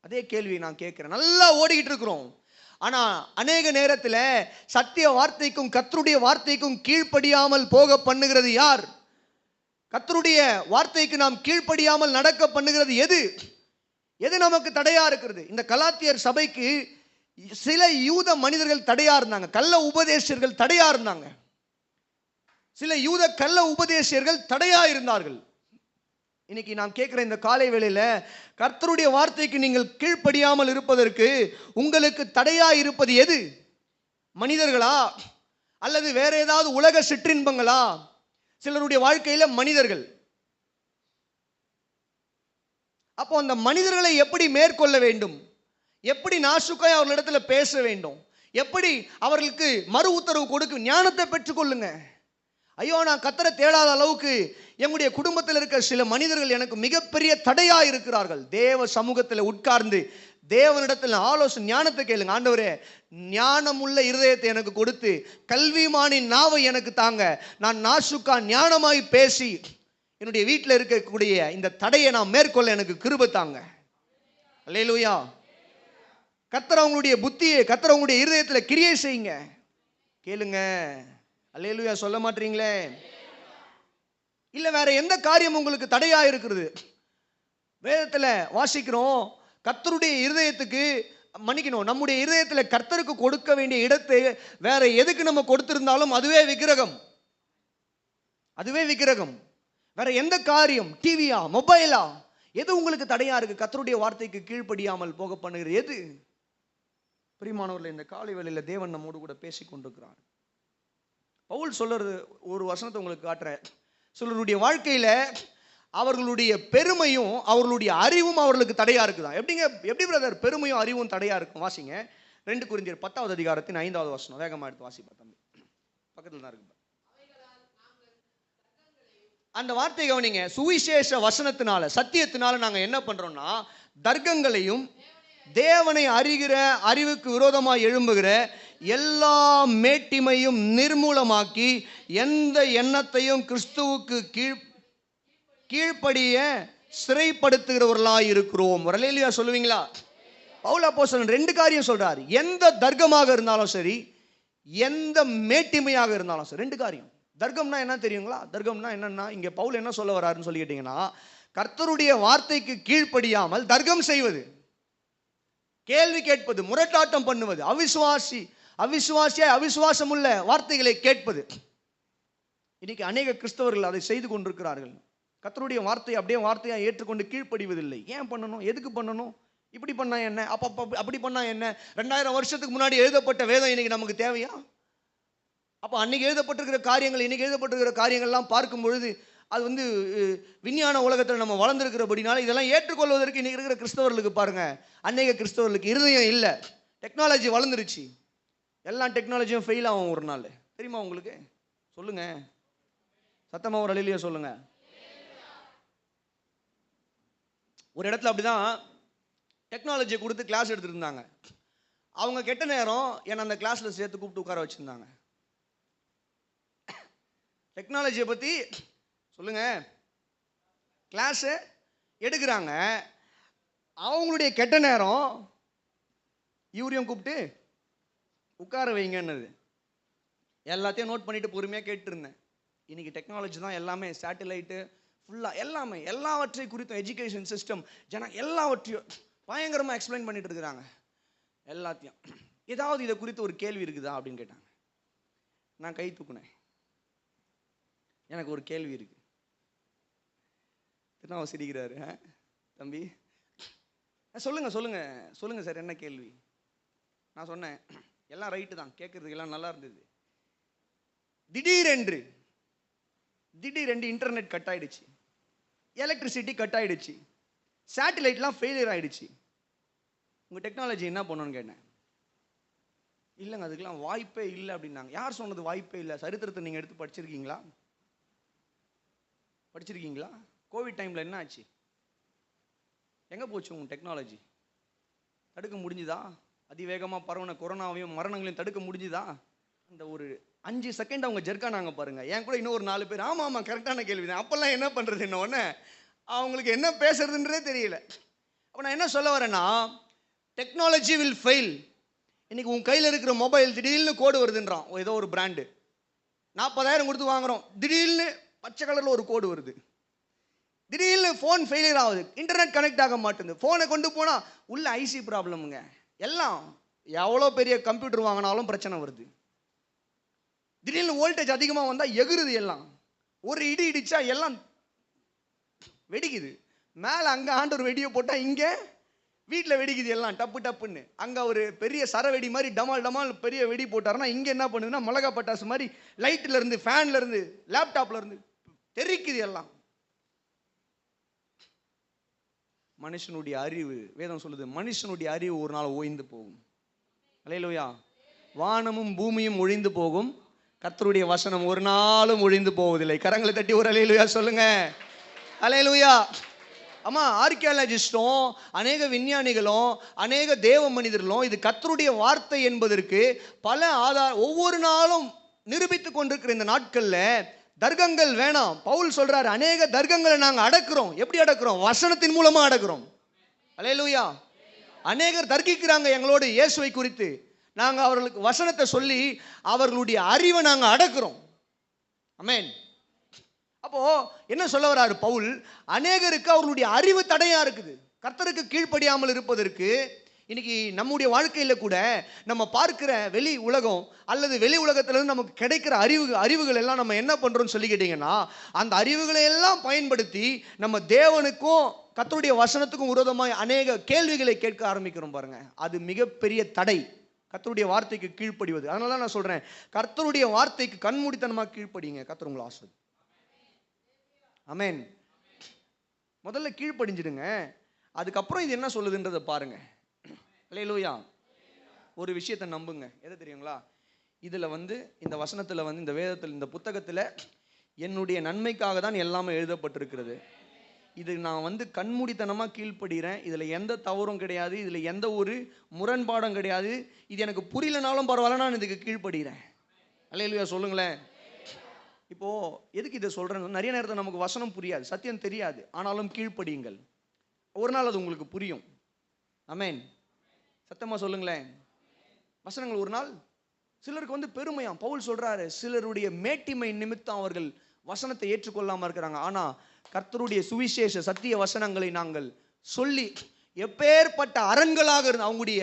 அதே கேள்வி நான் கேட்கிறேன். நல்லா ஓடிக்கிட்டு இருக்கிறோம், ஆனா அநேக நேரத்தில் சத்திய வார்த்தைக்கும் கர்த்தருடைய வார்த்தைக்கும் கீழ்ப்படியாமல் போக பண்ணுகிறது யார்? கர்த்தருடைய வார்த்தைக்கு நாம் கீழ்ப்படியாமல் நடக்க பண்ணுகிறது எது? எது நமக்கு தடையா இருக்கிறது? இந்த கலாத்தியர் சபைக்கு சில யூத மனிதர்கள் தடையா இருந்தாங்க, கள்ள உபதேசர்கள் தடையா இருந்தாங்க. சில யூத கள்ள உபதேசர்கள் தடையா இருந்தார்கள். இன்னைக்கு நான் கேட்கிற இந்த காலை வேளையில கர்த்தருடைய வார்த்தைக்கு நீங்கள் கீழ்ப்படியாமல் இருப்பதற்கு உங்களுக்கு தடையா இருப்பது எது? மனிதர்களா அல்லது வேற ஏதாவது உலக சிற்றின்பங்களா? சிலருடைய வாழ்க்கையில மனிதர்கள். அப்போ அந்த மனிதர்களை எப்படி மேற்கொள்ள வேண்டும்? எப்படி நாசுக்காய் அவர்களிடத்துல பேச வேண்டும்? எப்படி அவர்களுக்கு மறு உத்தரவு கொடுக்க? ஞானத்தை பெற்றுக்கொள்ளுங்க. ஐயோ, நான் கர்த்தரை தேடாத அளவுக்கு எங்களுடைய குடும்பத்தில் இருக்கிற சில மனிதர்கள் எனக்கு மிகப்பெரிய தடையா இருக்கிறார்கள். தேவ சமூகத்தில் உட்கார்ந்து தேவனிடத்தில் ஆலோசனை, ஞானத்தை கேளுங்க. ஆண்டவரே, ஞானமுள்ள இருதயத்தை எனக்கு கொடுத்து கல்விமானின் நாவை எனக்கு தாங்க. நான் நாசுக்கா ஞானமாய் பேசி என்னுடைய வீட்டில் இருக்கக்கூடிய இந்த தடையை நான் மேற்கொள்ள எனக்கு கிருபை தாங்க. அல்லேலூயா. கர்த்தர் அவங்களுடைய புத்தியை, கர்த்தர் அவங்களுடைய இருதயத்தில் கிரியை செய்யுங்க. கேளுங்க. அல்லேலூயா சொல்ல மாட்டீங்களே? இல்ல வேற எந்த காரியம் உங்களுக்கு தடையா இருக்கிறது? வேதத்துல வாசிக்கிறோம், கர்த்தருடைய இருதயத்துக்கு மன்னிக்கணும், நம்முடைய இருதயத்துல கர்த்தருக்கு கொடுக்க வேண்டிய இடத்தை வேற எதுக்கு நம்ம கொடுத்திருந்தாலும் அதுவே விக்கிரகம். அதுவே விக்கிரகம். வேற எந்த காரியம், டிவியா, மொபைலா, எது உங்களுக்கு தடையா இருக்கு? கர்த்தருடைய வார்த்தைக்கு கீழ்ப்படியாமல் போக பண்ணுகிறது எது? பிரியமானவர்களே, இந்த காலை வேளையில தேவன் நம்மோடு கூட பேசிக் கொண்டிருக்கிறார். பவுல் சொல்றது ஒரு வசனத்தை உங்களுக்கு காட்டுறேன். சிலருடைய வாழ்க்கையில அவர்களுடைய பெருமையும் அவர்களுடைய அறிவும் அவர்களுக்கு தடையா இருக்குதா? எப்படி பிரதர் பெருமையும் அறிவும் தடையா இருக்கும்? வாசிங்க 2 கொரிந்தியர் 10வது அதிகாரத்தின் 5வது வசனம். வேகமா எடுத்து வாசிப்பா தம்பி, பக்கத்துல தான் இருக்கு. அந்த வார்த்தை கவனிங்க. சுவிசேஷ வசனத்தினால, சத்தியத்தினால நாங்க என்ன பண்றோம்னா, தர்க்கங்களையும் தேவனை அறிகிற அறிவுக்கு விரோதமாக எழும்புகிற எல்லா மேட்டிமையும் நிர்மூலமாக்கி எந்த எண்ணத்தையும் கிறிஸ்துவுக்கு கீழ்ப்படிய சிறைப்படுத்துகிறவர்களாய் இருக்கிறோம். அல்லேலூயா சொல்லுவீங்களா? பவுல் அப்போஸ்தலன் 2 காரியம் சொல்றாரு. எந்த தர்க்கமாக இருந்தாலும் சரி, எந்த மேட்டிமையாக இருந்தாலும் சரி, 2 காரியம். தர்க்கம்னா என்ன தெரியுங்களா? தர்க்கம்னா என்னன்னா, இங்க பவுல் என்ன சொல்ல வராருன்னு சொல்லி கேட்டீங்கன்னா, கர்த்தருடைய வார்த்தைக்கு கீழ்ப்படியாமல் தர்க்கம் செய்வது, கேள்வி கேட்பது, முரட்டாட்டம் பண்ணுவது, அவிசுவாசியாய் அவிசுவாசம் உள்ள வார்த்தைகளை கேட்பது. இன்னைக்கு அநேக கிறிஸ்தவர்கள் அதை செய்து கொண்டிருக்கிறார்கள். கர்த்தருடைய வார்த்தையை அப்படியே வார்த்தையா ஏற்றுக்கொண்டு கீழ்ப்படிவதில்லை. ஏன் பண்ணணும்? எதுக்கு பண்ணணும்? இப்படி பண்ணா என்ன, அப்படி பண்ணா என்ன? 2000 வருஷத்துக்கு முன்னாடி எழுதப்பட்ட வேதம் இன்னைக்கு நமக்கு தேவையா? அப்போ அன்னைக்கு எழுதப்பட்டிருக்கிற காரியங்கள், இன்னைக்கு எழுதப்பட்டிருக்கிற காரியங்கள்லாம் பார்க்கும் பொழுது அது விஞ்ஞான உலகத்தில் நம்ம வளர்ந்துருக்கிறபடினால இதெல்லாம் ஏற்றுக்கொள்வதற்கு இன்னைக்கு இருக்கிற கிறிஸ்தவர்களுக்கு பாருங்க, அநேக கிறிஸ்தவர்களுக்கு இருதயம் இல்லை. டெக்னாலஜி வளர்ந்துருச்சு, எல்லா டெக்னாலஜியும் ஃபெயில் ஆகும் ஒரு நாள். தெரியுமா உங்களுக்கு? சொல்லுங்க, சத்தமா ஒரு அலையிலேயே சொல்லுங்க. ஒரு இடத்துல அப்படிதான் டெக்னாலஜியை கொடுத்து கிளாஸ் எடுத்துட்டு இருந்தாங்க. அவங்க கெட்ட நேரம் என்னை அந்த கிளாஸ்ல சேர்த்து கூப்பிட்டு உட்கார வச்சிருந்தாங்க. டெக்னாலஜியை பத்தி சொல்லுங்க, கிளாஸ் எடுக்கிறாங்க. அவங்களுடைய கெட்ட நேரம் இவரையும் கூப்பிட்டு உட்கார வைங்கன்னது. எல்லாத்தையும் நோட் பண்ணிட்டு பொறுமையாக கேட்டு இருந்தேன். இன்னைக்கு டெக்னாலஜி தான் எல்லாமே, சேட்டலைட்டு ஃபுல்லாக எல்லாமே, எல்லாவற்றை குறித்தும் எஜுகேஷன் சிஸ்டம் எல்லாவற்றையும் பயங்கரமாக எக்ஸ்பிளைன் பண்ணிட்டு இருக்கிறாங்க. எல்லாத்தையும் ஏதாவது இதை குறித்து ஒரு கேள்வி இருக்குதா அப்படின்னு கேட்டாங்க. நான் கை தூக்குனேன். எனக்கு ஒரு கேள்வி இருக்கு. திருநாவ சிரிக்கிறாரு. தம்பி சொல்லுங்க சொல்லுங்க சொல்லுங்க சார், என்ன கேள்வி? நான் சொன்னேன், எல்லாம் ரைட்டு தான், கேட்கறதுக்கு எல்லாம் நல்லா இருந்தது. திடீரென்று இன்டர்நெட் கட் ஆயிடுச்சு, எலக்ட்ரிசிட்டி கட் ஆயிடுச்சு, சேட்டலைட்லாம் ஃபெயிலியர் ஆயிடுச்சு. உங்க டெக்னாலஜி என்ன பண்ணணும்னு கேட்டேன். இல்லைங்க, அதுக்கெல்லாம் வாய்ப்பே இல்லை அப்படின்னாங்க. யார் சொன்னது வாய்ப்பே இல்லை? சரித்திரத்தை நீங்க எடுத்து படிச்சிருக்கீங்களா? கோவிட் டைம்ல என்ன ஆச்சு? எங்க போச்சு உங்க டெக்னாலஜி? தடுக்க முடிஞ்சுதா? அதிவேகமாக பரவன கொரோனாவையும் மரணங்களையும் தடுக்க முடிஞ்சுதா? அந்த ஒரு 5 செகண்ட் அவங்க ஜெர்க்கானாங்க பாருங்க. என் கூட இன்னும் ஒரு 4 பேர் ஆமா கரெக்டான கேள்வி தான். அப்பெல்லாம் என்ன பண்றது? என்ன ஒன்று அவங்களுக்கு என்ன பேசுறதுன்றே தெரியல. அப்போ நான் என்ன சொல்ல வரேன்னா, டெக்னாலஜி வில் ஃபெயில். இன்னைக்கு உன் கையில் இருக்கிற மொபைல் திடீர்னு கோடு வருதுன்றான், ஏதோ ஒரு பிராண்டு 40,000 கொடுத்து வாங்குறோம், திடீர்னு பச்சை கலரில் ஒரு கோடு வருது. திடீர்னு ஃபோன் ஃபெயிலியர் ஆகுது, இன்டர்நெட் கனெக்ட் ஆக மாட்டேங்குது. ஃபோனை கொண்டு போனால் உள்ள ஐசி ப்ராப்ளமுங்க. எல்லாம் எவ்வளோ பெரிய கம்ப்யூட்டர் வாங்கினாலும் பிரச்சனை வருது. திடீர்னு வோல்டேஜ் அதிகமாக வந்தால் எகுறுது எல்லாம். ஒரு இடி இடிச்சா எல்லாம் வெடிக்குது. மேலே அங்கே ஆண்டவர் வெடியை போட்டால் இங்கே வீட்டில் வெடிக்குது எல்லாம் டப்பு டப்புன்னு. அங்கே ஒரு பெரிய சரவெடி மாதிரி டமால் டமால் பெரிய வெடி போட்டாருன்னா இங்கே என்ன பண்ணுதுன்னா மிளகா பட்டாசு மாதிரி லைட்டிலேருந்து ஃபேன்லேருந்து லேப்டாப்லேருந்து தெரிக்குது எல்லாம். மனுஷனுடைய அறிவு, வேதம் சொல்லுது, மனுஷனுடைய அறிவு ஒரு நாள் ஓய்ந்து போகும். அல்லேலூயா. வானமும் பூமியும் ஒழிந்து போகும், கர்த்தருடைய வசனம் ஒரு நாளும் ஒழிந்து போவதில்லை. கரங்களை தட்டி ஒரு அல்லேலூயா சொல்லுங்க. அல்லேலூயா. ஆமா, ஆர்கியாலஜிஸ்டும் அநேக விஞ்ஞானிகளும் அநேக தேவ மனிதர்களும் இது கர்த்தருடைய வார்த்தை என்பதற்கு பல ஒவ்வொரு நாளும் நிரூபித்துக் கொண்டிருக்கிற இந்த நாட்கள்ல தர்க்கங்கள் வேணாம். பவுல் சொல்றாரு, அநேக தர்க்கங்களை நாங்கள் அடக்குறோம். எப்படி அடக்குறோம்? வசனத்தின் மூலமா அடக்குறோம். அல்லேலூயா. அநேகர் தர்க்கிக்கிறாங்க எங்களோடு இயேசுவை குறித்து. நாங்கள் அவர்களுக்கு வசனத்தை சொல்லி அவர்களுடைய அறிவை நாங்கள் அடக்குறோம். ஆமென். அப்போ என்ன சொல்ல வர்றாரு பவுல்? அநேகருக்கு அவர்களுடைய அறிவு தடையா இருக்குது. கர்த்தருக்கு கீழ்ப்படியாமல் இருப்பதற்கு இன்னைக்கு நம்முடைய வாழ்க்கையில கூட நம்ம பார்க்கிற வெளி உலகம் அல்லது வெளி உலகத்திலிருந்து நமக்கு கிடைக்கிற அறிவுகள் எல்லாம் நம்ம என்ன பண்றோம்னு சொல்லி கேட்டீங்கன்னா, அந்த அறிவுகளை எல்லாம் பயன்படுத்தி நம்ம தேவனுக்கும் கர்த்தருடைய வசனத்துக்கும் விரோதமாய் அநேக கேள்விகளை கேட்க ஆரம்பிக்கிறோம் பாருங்க. அது மிகப்பெரிய தடை கர்த்தருடைய வார்த்தைக்கு கீழ்ப்படிவது. அதனால தான் நான் சொல்றேன், கர்த்தருடைய வார்த்தைக்கு கண்மூடித்தனமா கீழ்ப்படிங்க. கர்த்தர் உங்களை ஆசீர்வதிப்பார். ஆமென். முதல்ல கீழ்ப்படிஞ்சிடுங்க, அதுக்கப்புறம் இது என்ன சொல்லுதுன்றதை பாருங்க. அல்லேலூயா. ஒரு விஷயத்தை நம்புங்க. எதை தெரியுங்களா? இதில் இந்த வசனத்தில் இந்த வேதத்தில் இந்த புத்தகத்தில் என்னுடைய நன்மைக்காக தான் எல்லாமே எழுதப்பட்டிருக்கிறது. இது நான் கண்மூடித்தனமாக கீழ்ப்படுகிறேன். இதில் எந்த தவறும் கிடையாது, இதில் எந்த ஒரு முரண்பாடும் கிடையாது. இது எனக்கு புரியலனாலும் பரவாயில்ல, நான் இதுக்கு கீழ்ப்படுகிறேன். அல்லேலூயா சொல்லுங்களேன். இப்போது எதுக்கு இதை சொல்கிறேன்னு, நிறைய நேரத்தில் நமக்கு வசனம் புரியாது, சத்தியம் தெரியாது, ஆனாலும் கீழ்ப்படியுங்கள். ஒரு நாள் அது உங்களுக்கு புரியும். ஆமென். சத்தமாக சொல்லுங்களேன். வசனங்கள் ஒரு நாள் சிலருக்கு பெருமையாம். பவுல் சொல்றாரு, சிலருடைய மேட்டிமை நிமித்தம் அவர்கள் வசனத்தை ஏற்றுக்கொள்ளாமல் இருக்கிறாங்க. ஆனால் கர்த்தருடைய சுவிசேஷ சத்திய வசனங்களை நாங்கள் சொல்லி எப்பேற்பட்ட அரண்களாக இருந்த அவங்களுடைய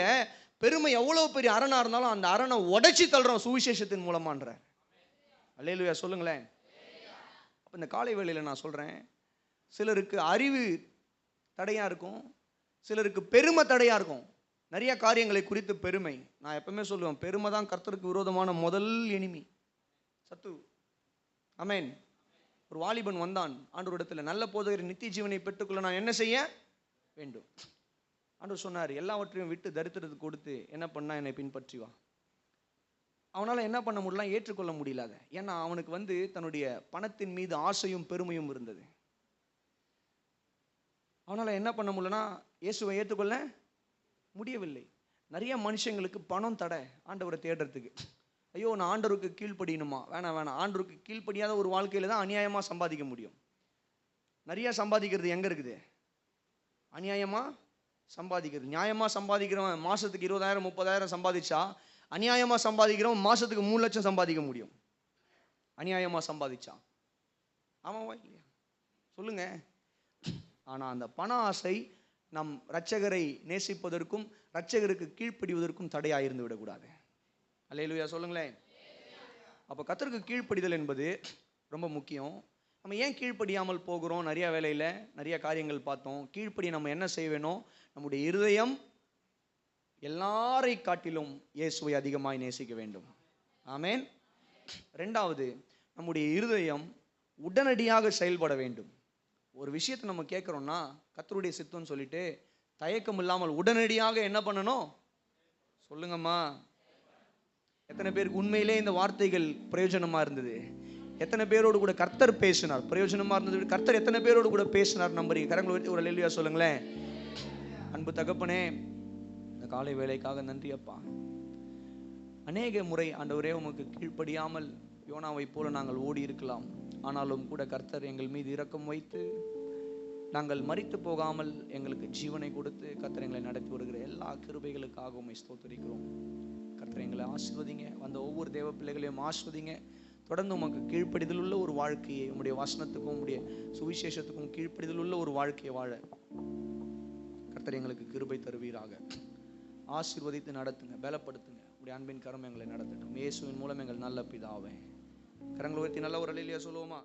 பெருமை எவ்வளவு பெரிய அரணா இருந்தாலும் அந்த அரணை உடைச்சி தள்ளுறோம் சுவிசேஷத்தின் மூலமான்ற. அல்லேலூயா சொல்லுங்களேன். அப்போ இந்த காலை வேளையில் நான் சொல்கிறேன், சிலருக்கு அறிவு தடையாக இருக்கும், சிலருக்கு பெருமை தடையாக இருக்கும். நிறைய காரியங்களை குறித்து பெருமை. நான் எப்பவுமே சொல்லுவேன், பெருமை தான் கர்த்தருக்கு விரோதமான முதல் எனிமி, சத்து. ஆமென். ஒரு வாலிபன் வந்தான் ஆண்டவரிடத்தில், நல்ல போதகர் நித்திய ஜீவனை பெற்றுக்கொள்ள நான் என்ன செய்ய வேண்டும்? ஆண்டவர் சொன்னார், எல்லாவற்றையும் விட்டு தரித்திரத்துக்கு கொடுத்து என்ன பண்ணா என்னை பின்பற்றி வா. அவனால் என்ன பண்ண முடியல, ஏற்றுக்கொள்ள முடியல. ஏன்னா அவனுக்கு தன்னுடைய பணத்தின் மீது ஆசையும் பெருமையும் இருந்தது. அவனால் என்ன பண்ண முடியலன்னா இயேசுவை ஏற்றுக்கொள்ள முடியவில்லை. நிறைய மனுஷங்களுக்கு பணம் தடை ஆண்டவரை தேடுறதுக்கு. ஐயோ, நான் ஆண்டவருக்கு கீழ்ப்படியணுமா? வேணாம். ஆண்டவருக்கு கீழ்ப்படியாத ஒரு வாழ்க்கையில தான் அநியாயமாக சம்பாதிக்க முடியும். நிறைய சம்பாதிக்கிறது எங்கே இருக்குது? அநியாயமாக சம்பாதிக்கிறது. நியாயமாக சம்பாதிக்கிறவன் மாதத்துக்கு 20,000 30,000 சம்பாதிச்சா, அநியாயமாக சம்பாதிக்கிறவன் மாதத்துக்கு 3 லட்சம் சம்பாதிக்க முடியும். அநியாயமாக சம்பாதிச்சா. ஆமாவா இல்லையா? சொல்லுங்க. ஆனால் அந்த பண ஆசை நம் இரட்சகரை நேசிப்பதற்கும் இரட்சகருக்கு கீழ்ப்படிவதற்கும் தடையாக இருந்து விடக்கூடாது. அல்லேலூயா சொல்லுங்களேன். அப்போ கர்த்தருக்கு கீழ்ப்படிதல் என்பது ரொம்ப முக்கியம். நம்ம ஏன் கீழ்ப்படியாமல் போகிறோம்? நிறைய வேலையில் நிறைய காரியங்கள் பார்த்தோம். கீழ்ப்படி நம்ம என்ன செய்ய வேணும்? நம்முடைய இருதயம் எல்லாரை காட்டிலும் இயேசுவை அதிகமாய் நேசிக்க வேண்டும். ஆமென். ரெண்டாவது, நம்முடைய இருதயம் உடனடியாக செயல்பட வேண்டும். ஒரு விஷயத்தை நம்ம கேட்குறோம்னா கர்த்தருடைய சித்தம்னு சொல்லிட்டு தயக்கம் இல்லாமல் உடனடியாக என்ன பண்ணணும்? சொல்லுங்கம்மா. எத்தனை பேருக்கு உண்மையிலே இந்த வார்த்தைகள் பிரயோஜனமாக இருந்தது? எத்தனை பேரோடு கூட கர்த்தர் பேசினார்? பிரயோஜனமாக இருந்தது. கர்த்தர் எத்தனை பேரோடு கூட பேசினார் நம்புறீங்க? கரங்களை வச்சு ஒரு அல்லேலூயா சொல்லுங்களேன். அன்பு தகப்பனே, இந்த காலை வேளைக்காக நன்றி அப்பா. அநேக முறை ஆண்டவரே உமக்கு கீழ்ப்படியாமல் யோனாவை போல நாங்கள் ஓடி இருக்கலாம். ஆனாலும் கூட கர்த்தர் எங்கள் மீது இரக்கம் வைத்து நாங்கள் மரித்து போகாமல் எங்களுக்கு ஜீவனை கொடுத்து கர்த்தர் எங்களை நடத்தி வருகிற எல்லா கிருபைகளுக்காக உம்மை ஸ்தோத்திரிக்கிறோம். கர்த்தர் எங்களை ஆசீர்வதிங்க. வந்த ஒவ்வொரு தேவ பிள்ளைகளையும் ஆசீர்வதிங்க. தொடர்ந்து உமக்கு கீழ்ப்படிதல் உள்ள ஒரு வாழ்க்கையை, உம்முடைய வசனத்துக்கும் உம்முடைய சுவிசேஷத்துக்கும் கீழ்ப்படிதல் உள்ள ஒரு வாழ்க்கையை வாழ கர்த்தர் எங்களுக்கு கிருபை தருவீராக. ஆசீர்வதித்து நடத்துங்க, பலப்படுத்துங்க. உடைய அன்பின் கரம் எங்களை நடத்தட்டும். இயேசுவின் மூலம் எங்கள் நல்ல பிதாவே. கரங்களை உயர்த்தி நல்ல ஒரு அல்லேலூயா சொல்லுவோமா?